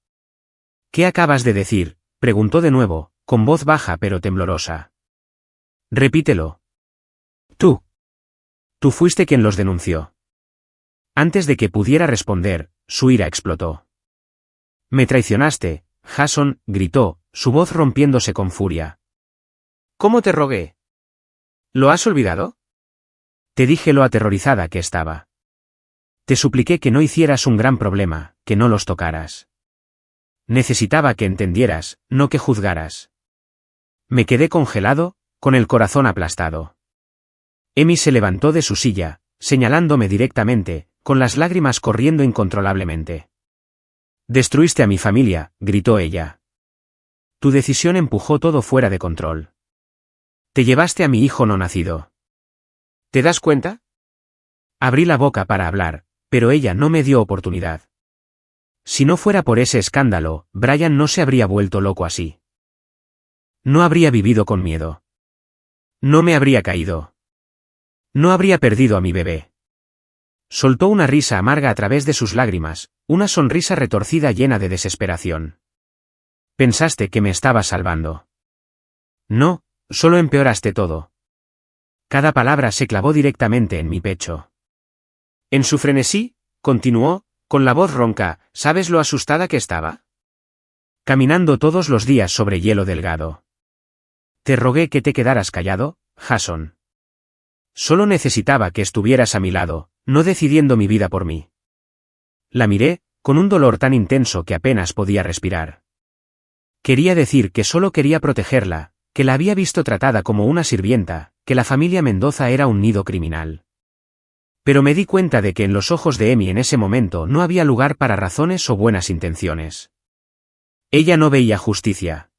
¿Qué acabas de decir?, preguntó de nuevo, con voz baja pero temblorosa. Repítelo. Tú. Tú fuiste quien los denunció. Antes de que pudiera responder, su ira explotó. Me traicionaste, Jason, gritó, su voz rompiéndose con furia. ¿Cómo te rogué? ¿Lo has olvidado? Te dije lo aterrorizada que estaba. Te supliqué que no hicieras un gran problema, que no los tocaras. Necesitaba que entendieras, no que juzgaras. Me quedé congelado, con el corazón aplastado. Emi se levantó de su silla, señalándome directamente, con las lágrimas corriendo incontrolablemente. Destruiste a mi familia, gritó ella. Tu decisión empujó todo fuera de control. Te llevaste a mi hijo no nacido. ¿Te das cuenta? Abrí la boca para hablar, pero ella no me dio oportunidad. Si no fuera por ese escándalo, Brian no se habría vuelto loco así. No habría vivido con miedo. No me habría caído. No habría perdido a mi bebé. Soltó una risa amarga a través de sus lágrimas, una sonrisa retorcida llena de desesperación. Pensaste que me estabas salvando. No, solo empeoraste todo. Cada palabra se clavó directamente en mi pecho. En su frenesí, continuó, con la voz ronca, ¿sabes lo asustada que estaba? Caminando todos los días sobre hielo delgado. Te rogué que te quedaras callado, Jason. Solo necesitaba que estuvieras a mi lado, no decidiendo mi vida por mí. La miré, con un dolor tan intenso que apenas podía respirar. Quería decir que solo quería protegerla, que la había visto tratada como una sirvienta, que la familia Mendoza era un nido criminal. Pero me di cuenta de que en los ojos de Emi en ese momento no había lugar para razones o buenas intenciones. Ella no veía justicia.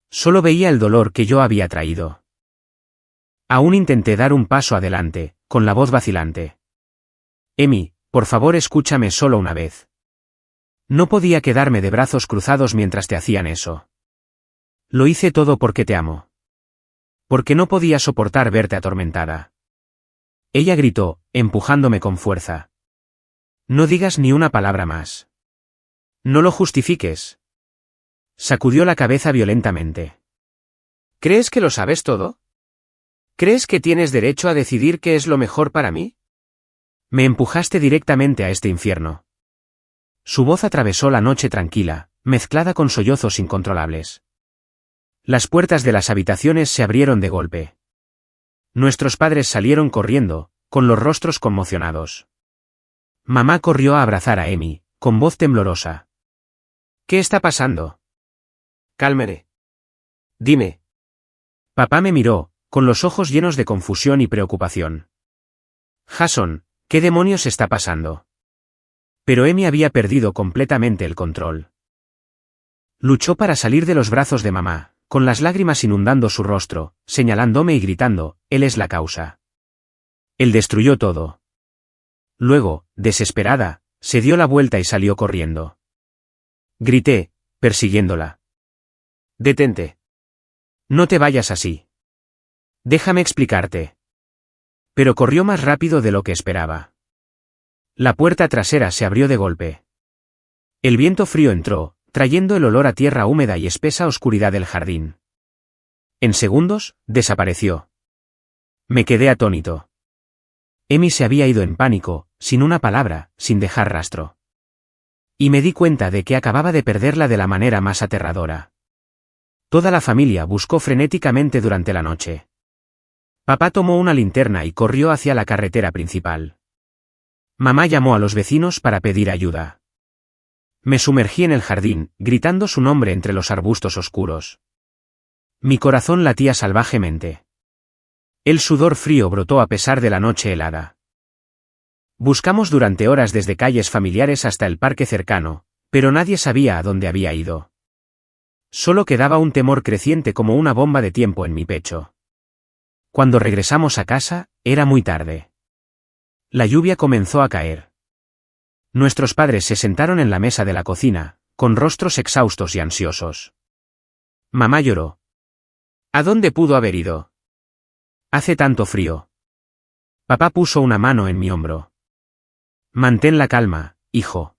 Solo veía el dolor que yo había traído. Aún intenté dar un paso adelante, con la voz vacilante. Emi, por favor escúchame solo una vez. No podía quedarme de brazos cruzados mientras te hacían eso. Lo hice todo porque te amo. Porque no podía soportar verte atormentada. Ella gritó, empujándome con fuerza. No digas ni una palabra más. No lo justifiques. Sacudió la cabeza violentamente. ¿Crees que lo sabes todo? ¿Crees que tienes derecho a decidir qué es lo mejor para mí? Me empujaste directamente a este infierno. Su voz atravesó la noche tranquila, mezclada con sollozos incontrolables. Las puertas de las habitaciones se abrieron de golpe. Nuestros padres salieron corriendo, con los rostros conmocionados. Mamá corrió a abrazar a Emi, con voz temblorosa. ¿Qué está pasando? Cálmere. Dime. Papá me miró, con los ojos llenos de confusión y preocupación. Jason, ¿qué demonios está pasando? Pero Emi había perdido completamente el control. Luchó para salir de los brazos de mamá, con las lágrimas inundando su rostro, señalándome y gritando, él es la causa. Él destruyó todo. Luego, desesperada, se dio la vuelta y salió corriendo. Grité, persiguiéndola. Detente. No te vayas así. Déjame explicarte. Pero corrió más rápido de lo que esperaba. La puerta trasera se abrió de golpe. El viento frío entró, trayendo el olor a tierra húmeda y espesa oscuridad del jardín. En segundos, desapareció. Me quedé atónito. Emi se había ido en pánico, sin una palabra, sin dejar rastro. Y me di cuenta de que acababa de perderla de la manera más aterradora. Toda la familia buscó frenéticamente durante la noche. Papá tomó una linterna y corrió hacia la carretera principal. Mamá llamó a los vecinos para pedir ayuda. Me sumergí en el jardín, gritando su nombre entre los arbustos oscuros. Mi corazón latía salvajemente. El sudor frío brotó a pesar de la noche helada. Buscamos durante horas desde calles familiares hasta el parque cercano, pero nadie sabía a dónde había ido. Solo quedaba un temor creciente como una bomba de tiempo en mi pecho. Cuando regresamos a casa, era muy tarde. La lluvia comenzó a caer. Nuestros padres se sentaron en la mesa de la cocina, con rostros exhaustos y ansiosos. Mamá lloró. ¿A dónde pudo haber ido? Hace tanto frío. Papá puso una mano en mi hombro. Mantén la calma, hijo.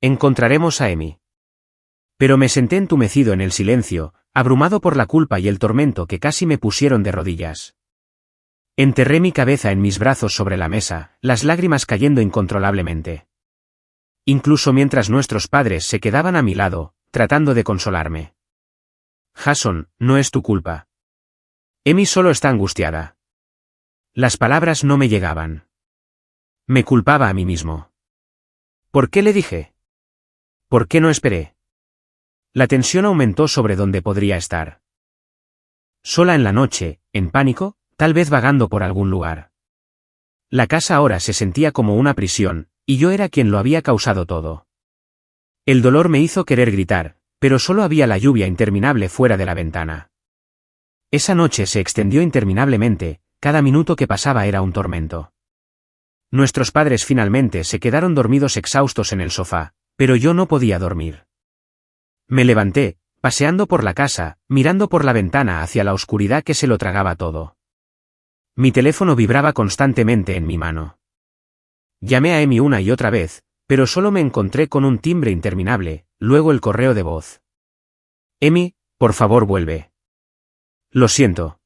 Encontraremos a Emi. Pero me senté entumecido en el silencio, abrumado por la culpa y el tormento que casi me pusieron de rodillas. Enterré mi cabeza en mis brazos sobre la mesa, las lágrimas cayendo incontrolablemente. Incluso mientras nuestros padres se quedaban a mi lado, tratando de consolarme. Jason, no es tu culpa. Emi solo está angustiada. Las palabras no me llegaban. Me culpaba a mí mismo. ¿Por qué le dije? ¿Por qué no esperé? La tensión aumentó sobre dónde podría estar. Sola en la noche, en pánico, tal vez vagando por algún lugar. La casa ahora se sentía como una prisión, y yo era quien lo había causado todo. El dolor me hizo querer gritar, pero solo había la lluvia interminable fuera de la ventana. Esa noche se extendió interminablemente, cada minuto que pasaba era un tormento. Nuestros padres finalmente se quedaron dormidos exhaustos en el sofá, pero yo no podía dormir. Me levanté, paseando por la casa, mirando por la ventana hacia la oscuridad que se lo tragaba todo. Mi teléfono vibraba constantemente en mi mano. Llamé a Emi una y otra vez, pero solo me encontré con un timbre interminable, luego el correo de voz. Emi, por favor vuelve. Lo siento.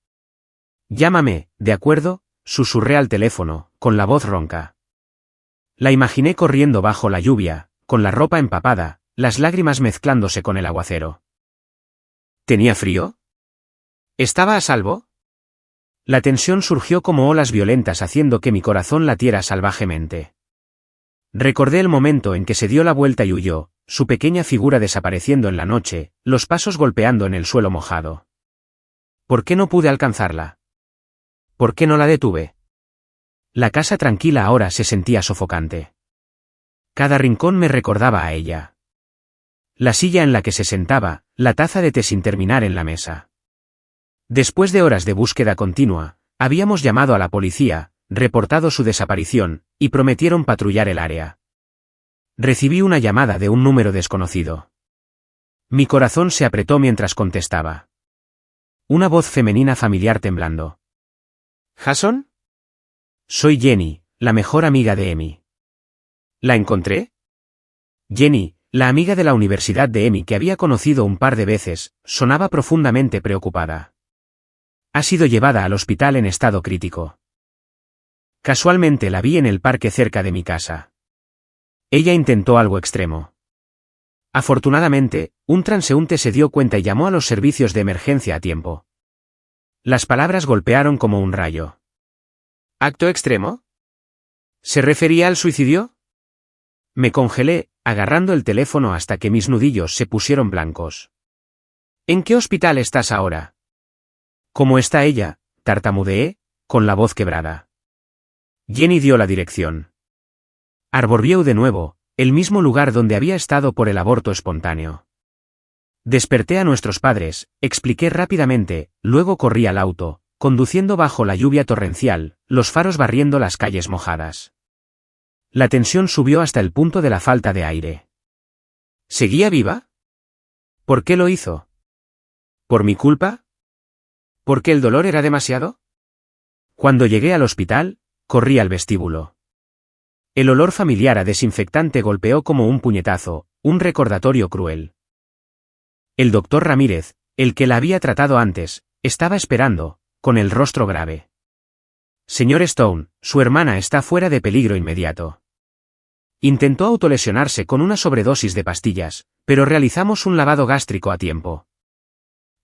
Llámame, ¿de acuerdo?, susurré al teléfono, con la voz ronca. La imaginé corriendo bajo la lluvia, con la ropa empapada, las lágrimas mezclándose con el aguacero. ¿Tenía frío? ¿Estaba a salvo? La tensión surgió como olas violentas haciendo que mi corazón latiera salvajemente. Recordé el momento en que se dio la vuelta y huyó, su pequeña figura desapareciendo en la noche, los pasos golpeando en el suelo mojado. ¿Por qué no pude alcanzarla? ¿Por qué no la detuve? La casa tranquila ahora se sentía sofocante. Cada rincón me recordaba a ella. La silla en la que se sentaba, la taza de té sin terminar en la mesa. Después de horas de búsqueda continua, habíamos llamado a la policía, reportado su desaparición, y prometieron patrullar el área. Recibí una llamada de un número desconocido. Mi corazón se apretó mientras contestaba. Una voz femenina familiar temblando. ¿Jason? Soy Jenny, la mejor amiga de Emi. ¿La encontré? Jenny, la amiga de la universidad de Emi que había conocido un par de veces, sonaba profundamente preocupada. Ha sido llevada al hospital en estado crítico. Casualmente la vi en el parque cerca de mi casa. Ella intentó algo extremo. Afortunadamente, un transeúnte se dio cuenta y llamó a los servicios de emergencia a tiempo. Las palabras golpearon como un rayo. ¿Acto extremo? ¿Se refería al suicidio? Me congelé, agarrando el teléfono hasta que mis nudillos se pusieron blancos. ¿En qué hospital estás ahora? ¿Cómo está ella?, tartamudeé, con la voz quebrada. Jenny dio la dirección. Arborview de nuevo, el mismo lugar donde había estado por el aborto espontáneo. Desperté a nuestros padres, expliqué rápidamente, luego corrí al auto, conduciendo bajo la lluvia torrencial, los faros barriendo las calles mojadas. La tensión subió hasta el punto de la falta de aire. ¿Seguía viva? ¿Por qué lo hizo? ¿Por mi culpa? ¿Por qué el dolor era demasiado? Cuando llegué al hospital, corrí al vestíbulo. El olor familiar a desinfectante golpeó como un puñetazo, un recordatorio cruel. El doctor Ramírez, el que la había tratado antes, estaba esperando, con el rostro grave. Señor Stone, su hermana está fuera de peligro inmediato. Intentó autolesionarse con una sobredosis de pastillas, pero realizamos un lavado gástrico a tiempo.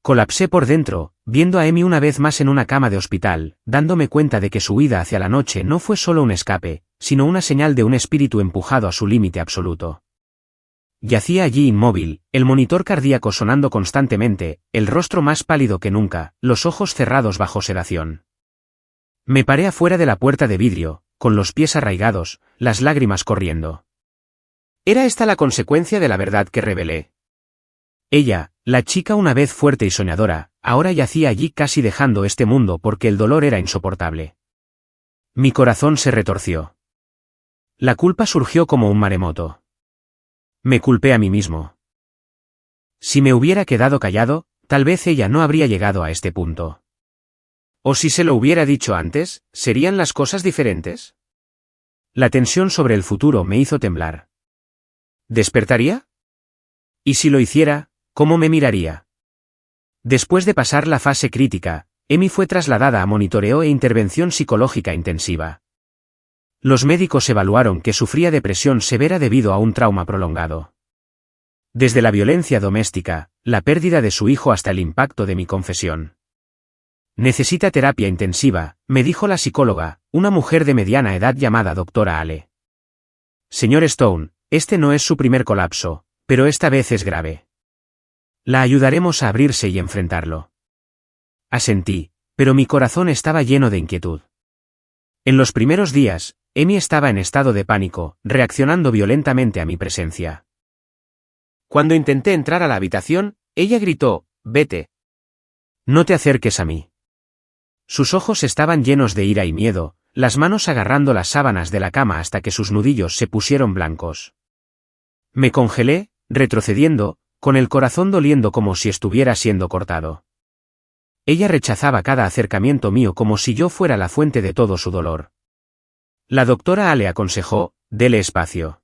Colapsé por dentro, viendo a Amy una vez más en una cama de hospital, dándome cuenta de que su huida hacia la noche no fue solo un escape, sino una señal de un espíritu empujado a su límite absoluto. Yacía allí inmóvil, el monitor cardíaco sonando constantemente, el rostro más pálido que nunca, los ojos cerrados bajo sedación. Me paré afuera de la puerta de vidrio, con los pies arraigados, las lágrimas corriendo. ¿Era esta la consecuencia de la verdad que revelé? Ella, la chica una vez fuerte y soñadora, ahora yacía allí casi dejando este mundo porque el dolor era insoportable. Mi corazón se retorció. La culpa surgió como un maremoto. Me culpé a mí mismo. Si me hubiera quedado callado, tal vez ella no habría llegado a este punto. ¿O si se lo hubiera dicho antes, serían las cosas diferentes? La tensión sobre el futuro me hizo temblar. ¿Despertaría? Y si lo hiciera, ¿cómo me miraría? Después de pasar la fase crítica, Amy fue trasladada a monitoreo e intervención psicológica intensiva. Los médicos evaluaron que sufría depresión severa debido a un trauma prolongado. Desde la violencia doméstica, la pérdida de su hijo hasta el impacto de mi confesión. Necesita terapia intensiva, me dijo la psicóloga, una mujer de mediana edad llamada doctora Ale. Señor Stone, este no es su primer colapso, pero esta vez es grave. La ayudaremos a abrirse y enfrentarlo. Asentí, pero mi corazón estaba lleno de inquietud. En los primeros días, Amy estaba en estado de pánico, reaccionando violentamente a mi presencia. Cuando intenté entrar a la habitación, ella gritó, «Vete». No te acerques a mí. Sus ojos estaban llenos de ira y miedo, las manos agarrando las sábanas de la cama hasta que sus nudillos se pusieron blancos. Me congelé, retrocediendo, con el corazón doliendo como si estuviera siendo cortado. Ella rechazaba cada acercamiento mío como si yo fuera la fuente de todo su dolor. La doctora Ale aconsejó, dele espacio.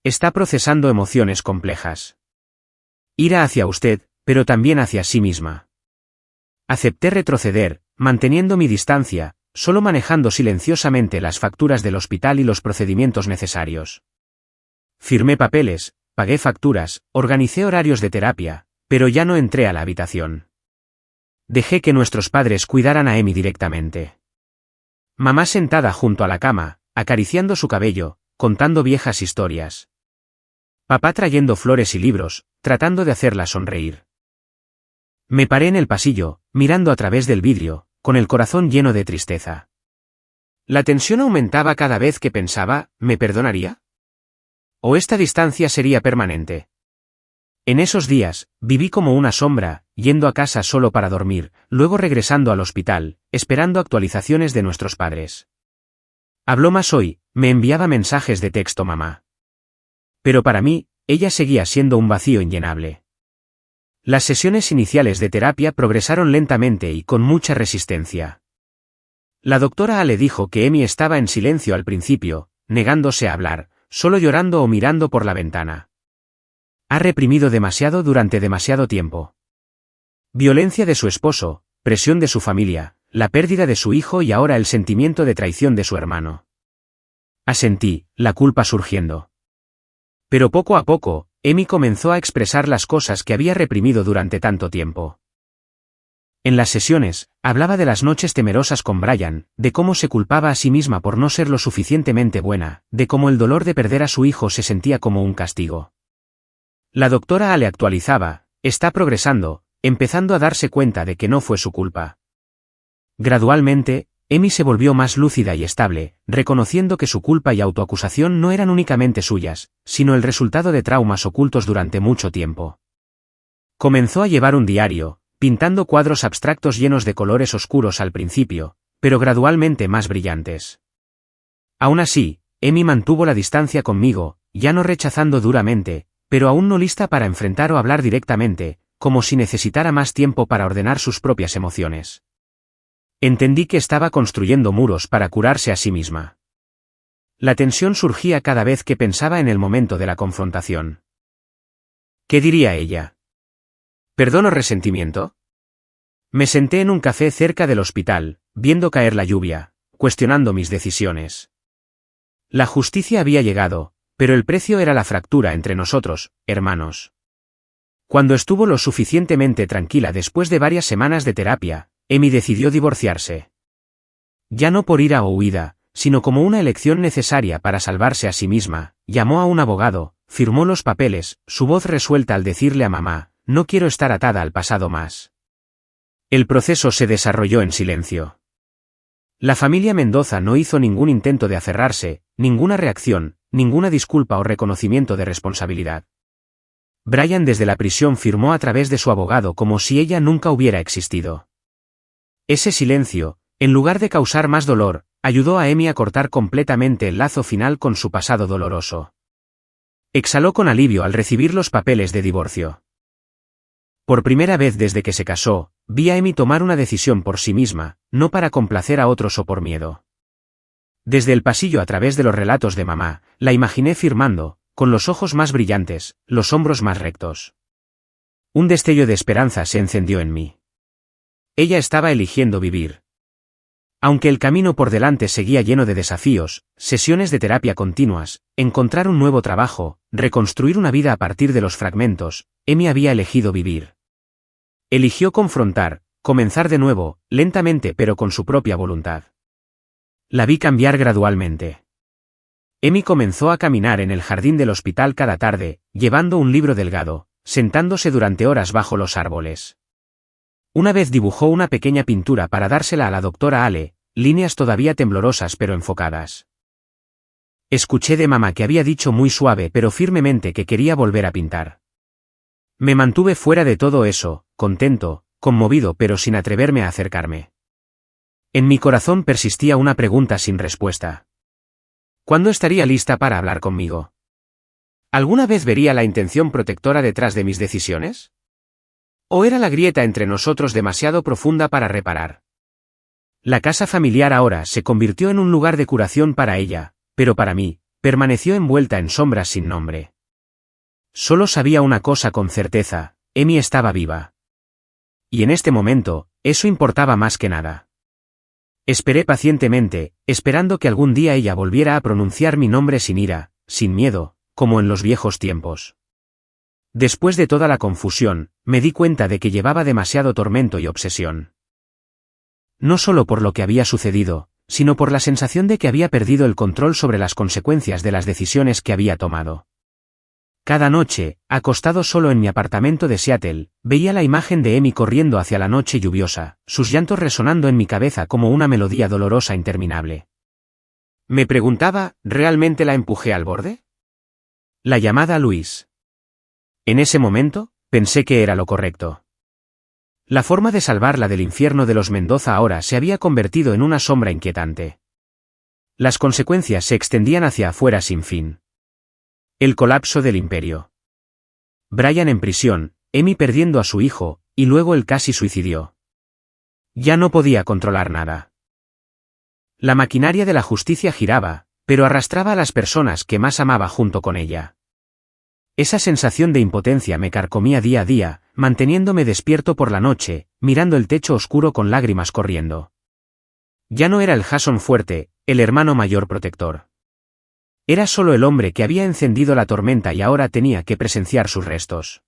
Está procesando emociones complejas. Ira hacia usted, pero también hacia sí misma. Acepté retroceder, manteniendo mi distancia, solo manejando silenciosamente las facturas del hospital y los procedimientos necesarios. Firmé papeles, pagué facturas, organicé horarios de terapia, pero ya no entré a la habitación. Dejé que nuestros padres cuidaran a Amy directamente. Mamá sentada junto a la cama, acariciando su cabello, contando viejas historias. Papá trayendo flores y libros, tratando de hacerla sonreír. Me paré en el pasillo, mirando a través del vidrio, con el corazón lleno de tristeza. La tensión aumentaba cada vez que pensaba, ¿me perdonaría? ¿O esta distancia sería permanente? En esos días, viví como una sombra, yendo a casa solo para dormir, luego regresando al hospital, esperando actualizaciones de nuestros padres. Habló más hoy, me enviaba mensajes de texto mamá. Pero para mí, ella seguía siendo un vacío inllenable. Las sesiones iniciales de terapia progresaron lentamente y con mucha resistencia. La doctora Ale dijo que Amy estaba en silencio al principio, negándose a hablar, solo llorando o mirando por la ventana. Ha reprimido demasiado durante demasiado tiempo. Violencia de su esposo, presión de su familia, la pérdida de su hijo y ahora el sentimiento de traición de su hermano. Asentí, la culpa surgiendo. Pero poco a poco, Amy comenzó a expresar las cosas que había reprimido durante tanto tiempo. En las sesiones, hablaba de las noches temerosas con Brian, de cómo se culpaba a sí misma por no ser lo suficientemente buena, de cómo el dolor de perder a su hijo se sentía como un castigo. La doctora Ale actualizaba, está progresando, empezando a darse cuenta de que no fue su culpa. Gradualmente, Amy se volvió más lúcida y estable, reconociendo que su culpa y autoacusación no eran únicamente suyas, sino el resultado de traumas ocultos durante mucho tiempo. Comenzó a llevar un diario, pintando cuadros abstractos llenos de colores oscuros al principio, pero gradualmente más brillantes. Aún así, Amy mantuvo la distancia conmigo, ya no rechazando duramente, pero aún no lista para enfrentar o hablar directamente, como si necesitara más tiempo para ordenar sus propias emociones. Entendí que estaba construyendo muros para curarse a sí misma. La tensión surgía cada vez que pensaba en el momento de la confrontación. ¿Qué diría ella? ¿Perdón o resentimiento? Me senté en un café cerca del hospital, viendo caer la lluvia, cuestionando mis decisiones. La justicia había llegado, pero el precio era la fractura entre nosotros, hermanos. Cuando estuvo lo suficientemente tranquila después de varias semanas de terapia, Amy decidió divorciarse. Ya no por ira o huida, sino como una elección necesaria para salvarse a sí misma, llamó a un abogado, firmó los papeles, su voz resuelta al decirle a mamá, no quiero estar atada al pasado más. El proceso se desarrolló en silencio. La familia Mendoza no hizo ningún intento de aferrarse, ninguna reacción, ninguna disculpa o reconocimiento de responsabilidad. Brian desde la prisión firmó a través de su abogado como si ella nunca hubiera existido. Ese silencio, en lugar de causar más dolor, ayudó a Amy a cortar completamente el lazo final con su pasado doloroso. Exhaló con alivio al recibir los papeles de divorcio. Por primera vez desde que se casó, vi a Amy tomar una decisión por sí misma, no para complacer a otros o por miedo. Desde el pasillo a través de los relatos de mamá, la imaginé firmando, con los ojos más brillantes, los hombros más rectos. Un destello de esperanza se encendió en mí. Ella estaba eligiendo vivir. Aunque el camino por delante seguía lleno de desafíos, sesiones de terapia continuas, encontrar un nuevo trabajo, reconstruir una vida a partir de los fragmentos, Amy había elegido vivir. Eligió confrontar, comenzar de nuevo, lentamente pero con su propia voluntad. La vi cambiar gradualmente. Amy comenzó a caminar en el jardín del hospital cada tarde, llevando un libro delgado, sentándose durante horas bajo los árboles. Una vez dibujó una pequeña pintura para dársela a la doctora Ale, líneas todavía temblorosas pero enfocadas. Escuché de mamá que había dicho muy suave pero firmemente que quería volver a pintar. Me mantuve fuera de todo eso, contento, conmovido pero sin atreverme a acercarme. En mi corazón persistía una pregunta sin respuesta. ¿Cuándo estaría lista para hablar conmigo? ¿Alguna vez vería la intención protectora detrás de mis decisiones? ¿O era la grieta entre nosotros demasiado profunda para reparar? La casa familiar ahora se convirtió en un lugar de curación para ella, pero para mí, permaneció envuelta en sombras sin nombre. Solo sabía una cosa con certeza, Amy estaba viva. Y en este momento, eso importaba más que nada. Esperé pacientemente, esperando que algún día ella volviera a pronunciar mi nombre sin ira, sin miedo, como en los viejos tiempos. Después de toda la confusión, me di cuenta de que llevaba demasiado tormento y obsesión. No solo por lo que había sucedido, sino por la sensación de que había perdido el control sobre las consecuencias de las decisiones que había tomado. Cada noche, acostado solo en mi apartamento de Seattle, veía la imagen de Amy corriendo hacia la noche lluviosa, sus llantos resonando en mi cabeza como una melodía dolorosa interminable. Me preguntaba, ¿realmente la empujé al borde? La llamada Luis. En ese momento, pensé que era lo correcto. La forma de salvarla del infierno de los Mendoza ahora se había convertido en una sombra inquietante. Las consecuencias se extendían hacia afuera sin fin. El colapso del imperio. Brian en prisión, Amy perdiendo a su hijo, y luego él casi suicidió. Ya no podía controlar nada. La maquinaria de la justicia giraba, pero arrastraba a las personas que más amaba junto con ella. Esa sensación de impotencia me carcomía día a día, manteniéndome despierto por la noche, mirando el techo oscuro con lágrimas corriendo. Ya no era el Jason fuerte, el hermano mayor protector. Era solo el hombre que había encendido la tormenta y ahora tenía que presenciar sus restos.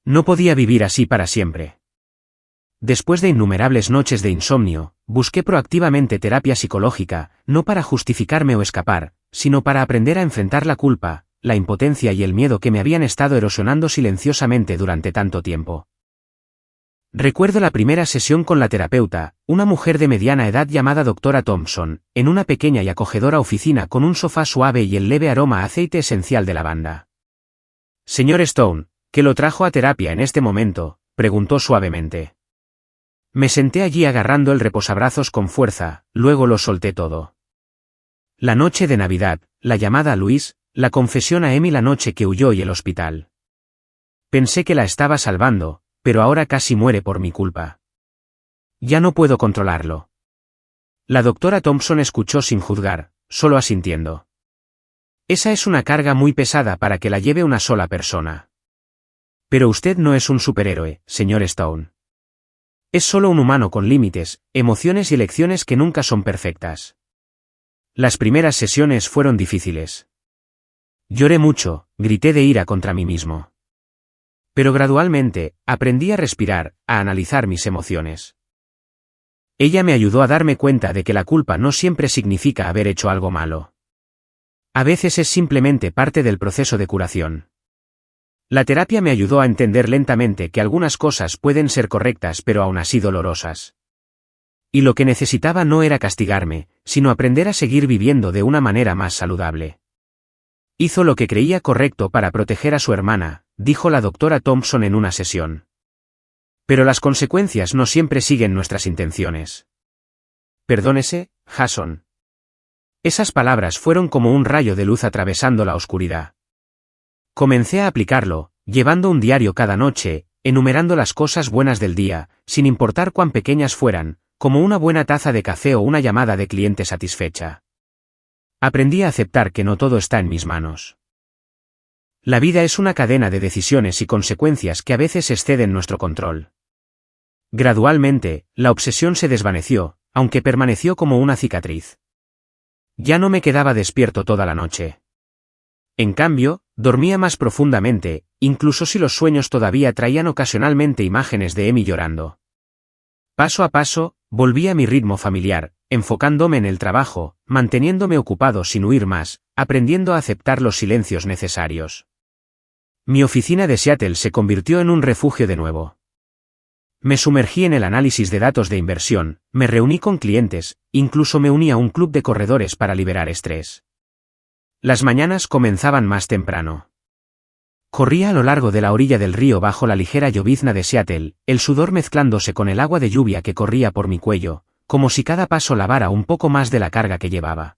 No podía vivir así para siempre. después de innumerables noches de insomnio, busqué proactivamente terapia psicológica, no para justificarme o escapar, sino para aprender a enfrentar la culpa, la impotencia y el miedo que me habían estado erosionando silenciosamente durante tanto tiempo. Recuerdo la primera sesión con la terapeuta, una mujer de mediana edad llamada Dra. Thompson, en una pequeña y acogedora oficina con un sofá suave y el leve aroma a aceite esencial de lavanda. «Señor Stone, ¿qué lo trajo a terapia en este momento?», preguntó suavemente. Me senté allí agarrando el reposabrazos con fuerza, luego lo solté todo. La noche de Navidad, la llamada a Luis, la confesión a Amy la noche que huyó y el hospital. Pensé que la estaba salvando, pero ahora casi muere por mi culpa. Ya no puedo controlarlo. La doctora Thompson escuchó sin juzgar, solo asintiendo. Esa es una carga muy pesada para que la lleve una sola persona. Pero usted no es un superhéroe, señor Stone. Es solo un humano con límites, emociones y elecciones que nunca son perfectas. Las primeras sesiones fueron difíciles. Lloré mucho, grité de ira contra mí mismo. Pero gradualmente, aprendí a respirar, a analizar mis emociones. Ella me ayudó a darme cuenta de que la culpa no siempre significa haber hecho algo malo. A veces es simplemente parte del proceso de curación. La terapia me ayudó a entender lentamente que algunas cosas pueden ser correctas pero aún así dolorosas. Y lo que necesitaba no era castigarme, sino aprender a seguir viviendo de una manera más saludable. Hizo lo que creía correcto para proteger a su hermana, dijo la doctora Thompson en una sesión. Pero las consecuencias no siempre siguen nuestras intenciones. Perdónese, Jason. Esas palabras fueron como un rayo de luz atravesando la oscuridad. Comencé a aplicarlo, llevando un diario cada noche, enumerando las cosas buenas del día, sin importar cuán pequeñas fueran, como una buena taza de café o una llamada de cliente satisfecha. Aprendí a aceptar que no todo está en mis manos. La vida es una cadena de decisiones y consecuencias que a veces exceden nuestro control. Gradualmente, la obsesión se desvaneció, aunque permaneció como una cicatriz. Ya no me quedaba despierto toda la noche. En cambio, dormía más profundamente, incluso si los sueños todavía traían ocasionalmente imágenes de Amy llorando. Paso a paso, volví a mi ritmo familiar, enfocándome en el trabajo, manteniéndome ocupado sin huir más, aprendiendo a aceptar los silencios necesarios. Mi oficina de Seattle se convirtió en un refugio de nuevo. Me sumergí en el análisis de datos de inversión, me reuní con clientes, incluso me uní a un club de corredores para liberar estrés. Las mañanas comenzaban más temprano. Corría a lo largo de la orilla del río bajo la ligera llovizna de Seattle, el sudor mezclándose con el agua de lluvia que corría por mi cuello, como si cada paso lavara un poco más de la carga que llevaba.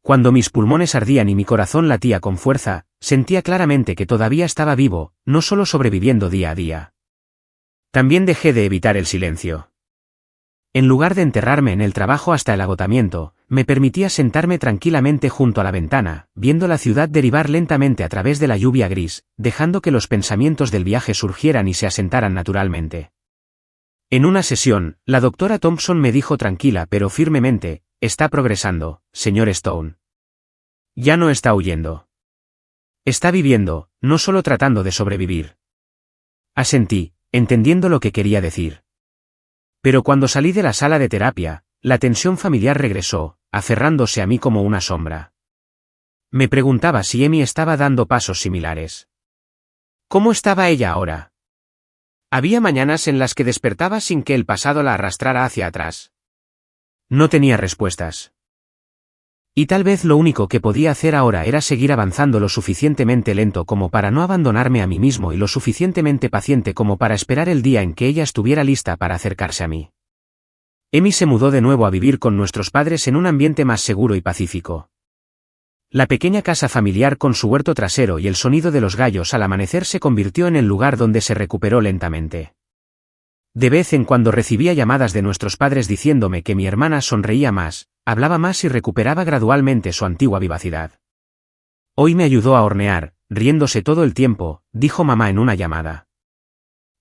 Cuando mis pulmones ardían y mi corazón latía con fuerza, sentía claramente que todavía estaba vivo, no solo sobreviviendo día a día. También dejé de evitar el silencio. En lugar de enterrarme en el trabajo hasta el agotamiento, me permitía sentarme tranquilamente junto a la ventana, viendo la ciudad derivar lentamente a través de la lluvia gris, dejando que los pensamientos del viaje surgieran y se asentaran naturalmente. En una sesión, la doctora Thompson me dijo tranquila pero firmemente: «Está progresando, señor Stone. Ya no está huyendo. Está viviendo, no solo tratando de sobrevivir». Asentí, entendiendo lo que quería decir. Pero cuando salí de la sala de terapia, la tensión familiar regresó, aferrándose a mí como una sombra. Me preguntaba si Amy estaba dando pasos similares. ¿Cómo estaba ella ahora? Había mañanas en las que despertaba sin que el pasado la arrastrara hacia atrás. No tenía respuestas. Y tal vez lo único que podía hacer ahora era seguir avanzando lo suficientemente lento como para no abandonarme a mí mismo y lo suficientemente paciente como para esperar el día en que ella estuviera lista para acercarse a mí. Amy se mudó de nuevo a vivir con nuestros padres en un ambiente más seguro y pacífico. La pequeña casa familiar con su huerto trasero y el sonido de los gallos al amanecer se convirtió en el lugar donde se recuperó lentamente. De vez en cuando recibía llamadas de nuestros padres diciéndome que mi hermana sonreía más, hablaba más y recuperaba gradualmente su antigua vivacidad. Hoy me ayudó a hornear, riéndose todo el tiempo, dijo mamá en una llamada.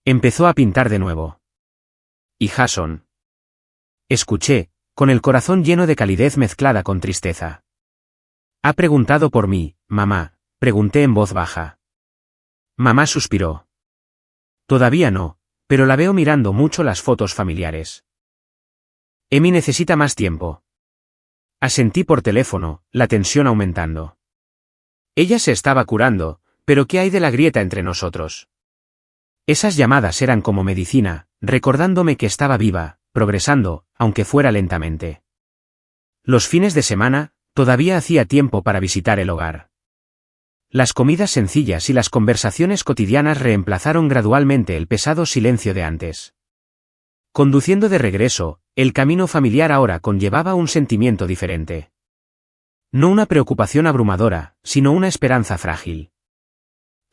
Empezó a pintar de nuevo. ¿Y Jason? Escuché, con el corazón lleno de calidez mezclada con tristeza. «¿Ha preguntado por mí, mamá?», pregunté en voz baja. Mamá suspiró. «Todavía no, pero la veo mirando mucho las fotos familiares. Emi necesita más tiempo. Asentí por teléfono, la tensión aumentando. Ella se estaba curando, pero ¿qué hay de la grieta entre nosotros? Esas llamadas eran como medicina, recordándome que estaba viva, progresando, aunque fuera lentamente. Los fines de semana, todavía hacía tiempo para visitar el hogar. Las comidas sencillas y las conversaciones cotidianas reemplazaron gradualmente el pesado silencio de antes. Conduciendo de regreso, el camino familiar ahora conllevaba un sentimiento diferente. No una preocupación abrumadora, sino una esperanza frágil.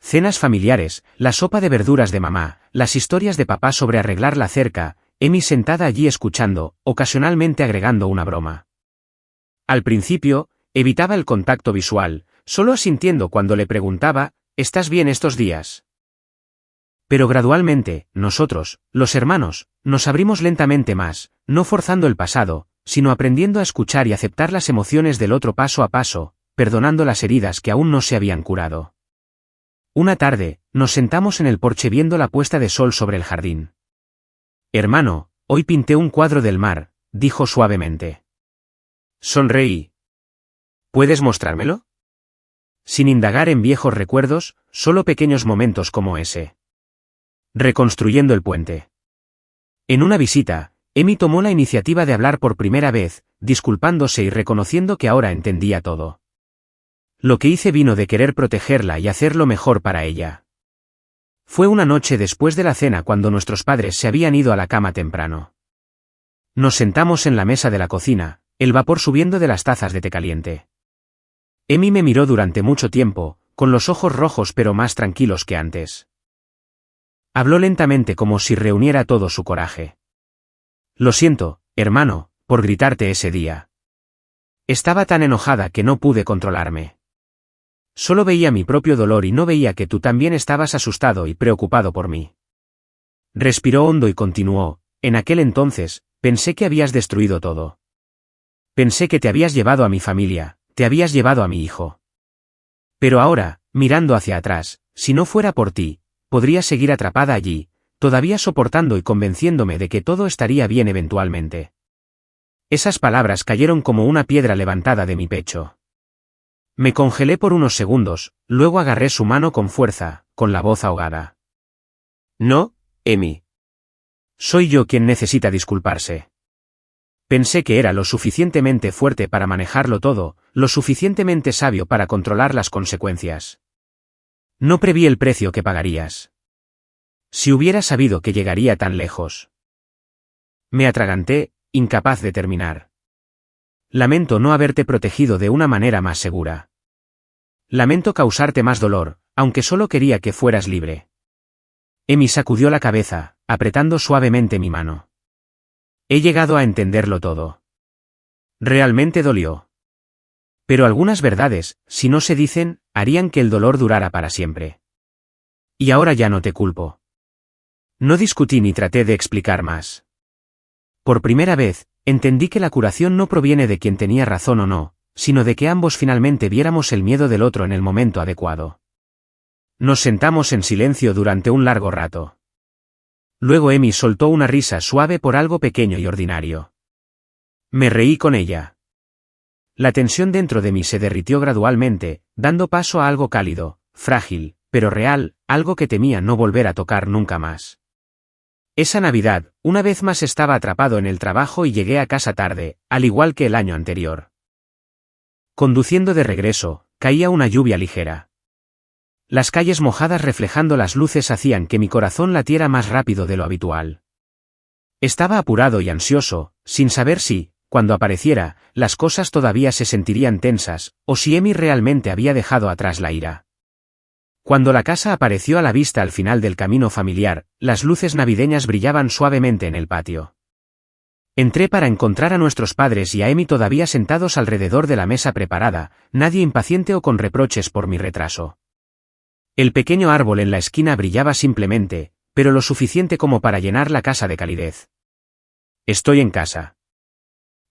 Cenas familiares, la sopa de verduras de mamá, las historias de papá sobre arreglar la cerca, Emi sentada allí escuchando, ocasionalmente agregando una broma. Al principio, evitaba el contacto visual, solo asintiendo cuando le preguntaba, ¿estás bien estos días? Pero gradualmente, nosotros, los hermanos, nos abrimos lentamente más, no forzando el pasado, sino aprendiendo a escuchar y aceptar las emociones del otro paso a paso, perdonando las heridas que aún no se habían curado. Una tarde, nos sentamos en el porche viendo la puesta de sol sobre el jardín. Hermano, hoy pinté un cuadro del mar, dijo suavemente. Sonreí. ¿Puedes mostrármelo? Sin indagar en viejos recuerdos, solo pequeños momentos como ese. Reconstruyendo el puente. En una visita, Emi tomó la iniciativa de hablar por primera vez, disculpándose y reconociendo que ahora entendía todo. Lo que hice vino de querer protegerla y hacer lo mejor para ella. Fue una noche después de la cena cuando nuestros padres se habían ido a la cama temprano. Nos sentamos en la mesa de la cocina, el vapor subiendo de las tazas de té caliente. Emi me miró durante mucho tiempo, con los ojos rojos pero más tranquilos que antes. Habló lentamente como si reuniera todo su coraje. Lo siento, hermano, por gritarte ese día. Estaba tan enojada que no pude controlarme. Solo veía mi propio dolor y no veía que tú también estabas asustado y preocupado por mí. Respiró hondo y continuó, en aquel entonces, pensé que habías destruido todo. Pensé que te habías llevado a mi familia, te habías llevado a mi hijo. Pero ahora, mirando hacia atrás, si no fuera por ti, podría seguir atrapada allí, todavía soportando y convenciéndome de que todo estaría bien eventualmente. Esas palabras cayeron como una piedra levantada de mi pecho. Me congelé por unos segundos, luego agarré su mano con fuerza, con la voz ahogada. No, Emi. Soy yo quien necesita disculparse. Pensé que era lo suficientemente fuerte para manejarlo todo, lo suficientemente sabio para controlar las consecuencias. No preví el precio que pagarías. Si hubiera sabido que llegaría tan lejos. Me atraganté, incapaz de terminar. Lamento no haberte protegido de una manera más segura. Lamento causarte más dolor, aunque solo quería que fueras libre. Emi sacudió la cabeza, apretando suavemente mi mano. He llegado a entenderlo todo. Realmente dolió. Pero algunas verdades, si no se dicen, harían que el dolor durara para siempre. Y ahora ya no te culpo. No discutí ni traté de explicar más. Por primera vez, entendí que la curación no proviene de quien tenía razón o no, sino de que ambos finalmente viéramos el miedo del otro en el momento adecuado. Nos sentamos en silencio durante un largo rato. Luego Emi soltó una risa suave por algo pequeño y ordinario. Me reí con ella. La tensión dentro de mí se derritió gradualmente, dando paso a algo cálido, frágil, pero real, algo que temía no volver a tocar nunca más. Esa Navidad, una vez más estaba atrapado en el trabajo y llegué a casa tarde, al igual que el año anterior. Conduciendo de regreso, caía una lluvia ligera. Las calles mojadas reflejando las luces hacían que mi corazón latiera más rápido de lo habitual. Estaba apurado y ansioso, sin saber si, cuando apareciera, las cosas todavía se sentirían tensas, o si Emi realmente había dejado atrás la ira. Cuando la casa apareció a la vista al final del camino familiar, las luces navideñas brillaban suavemente en el patio. Entré para encontrar a nuestros padres y a Emi todavía sentados alrededor de la mesa preparada, nadie impaciente o con reproches por mi retraso. El pequeño árbol en la esquina brillaba simplemente, pero lo suficiente como para llenar la casa de calidez. Estoy en casa.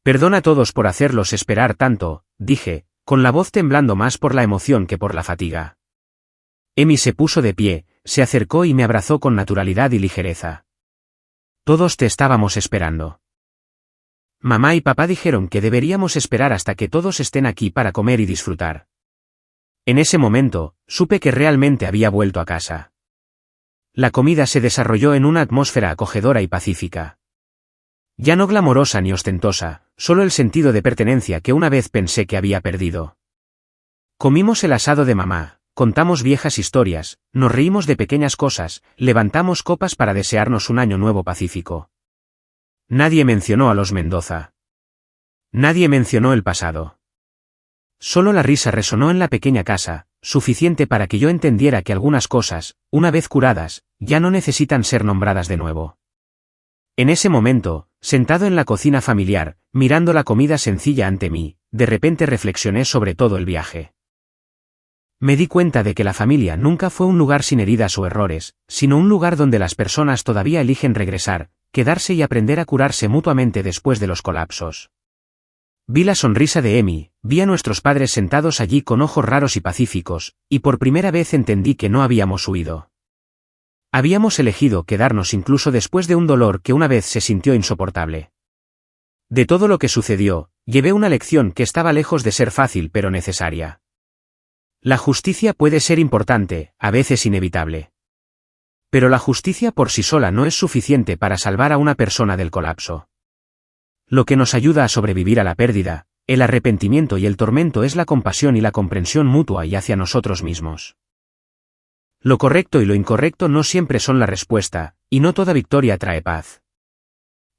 Perdona a todos por hacerlos esperar tanto, dije, con la voz temblando más por la emoción que por la fatiga. Emi se puso de pie, se acercó y me abrazó con naturalidad y ligereza. Todos te estábamos esperando. Mamá y papá dijeron que deberíamos esperar hasta que todos estén aquí para comer y disfrutar. En ese momento, supe que realmente había vuelto a casa. La comida se desarrolló en una atmósfera acogedora y pacífica. Ya no glamorosa ni ostentosa, solo el sentido de pertenencia que una vez pensé que había perdido. Comimos el asado de mamá, contamos viejas historias, nos reímos de pequeñas cosas, levantamos copas para desearnos un año nuevo pacífico. Nadie mencionó a los Mendoza. Nadie mencionó el pasado. Solo la risa resonó en la pequeña casa, suficiente para que yo entendiera que algunas cosas, una vez curadas, ya no necesitan ser nombradas de nuevo. En ese momento, sentado en la cocina familiar, mirando la comida sencilla ante mí, de repente reflexioné sobre todo el viaje. Me di cuenta de que la familia nunca fue un lugar sin heridas o errores, sino un lugar donde las personas todavía eligen regresar, quedarse y aprender a curarse mutuamente después de los colapsos. Vi la sonrisa de Emi, vi a nuestros padres sentados allí con ojos raros y pacíficos, y por primera vez entendí que no habíamos huido. Habíamos elegido quedarnos incluso después de un dolor que una vez se sintió insoportable. De todo lo que sucedió, llevé una lección que estaba lejos de ser fácil pero necesaria. La justicia puede ser importante, a veces inevitable. Pero la justicia por sí sola no es suficiente para salvar a una persona del colapso. Lo que nos ayuda a sobrevivir a la pérdida, el arrepentimiento y el tormento es la compasión y la comprensión mutua y hacia nosotros mismos. Lo correcto y lo incorrecto no siempre son la respuesta, y no toda victoria trae paz.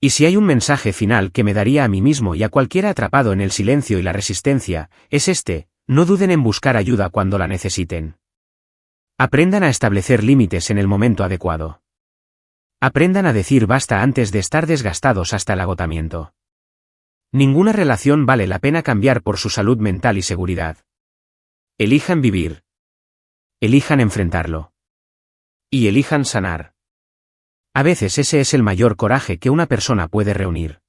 Y si hay un mensaje final que me daría a mí mismo y a cualquiera atrapado en el silencio y la resistencia, es este: no duden en buscar ayuda cuando la necesiten. Aprendan a establecer límites en el momento adecuado. Aprendan a decir basta antes de estar desgastados hasta el agotamiento. Ninguna relación vale la pena cambiar por su salud mental y seguridad. Elijan vivir. Elijan enfrentarlo. Y elijan sanar. A veces ese es el mayor coraje que una persona puede reunir.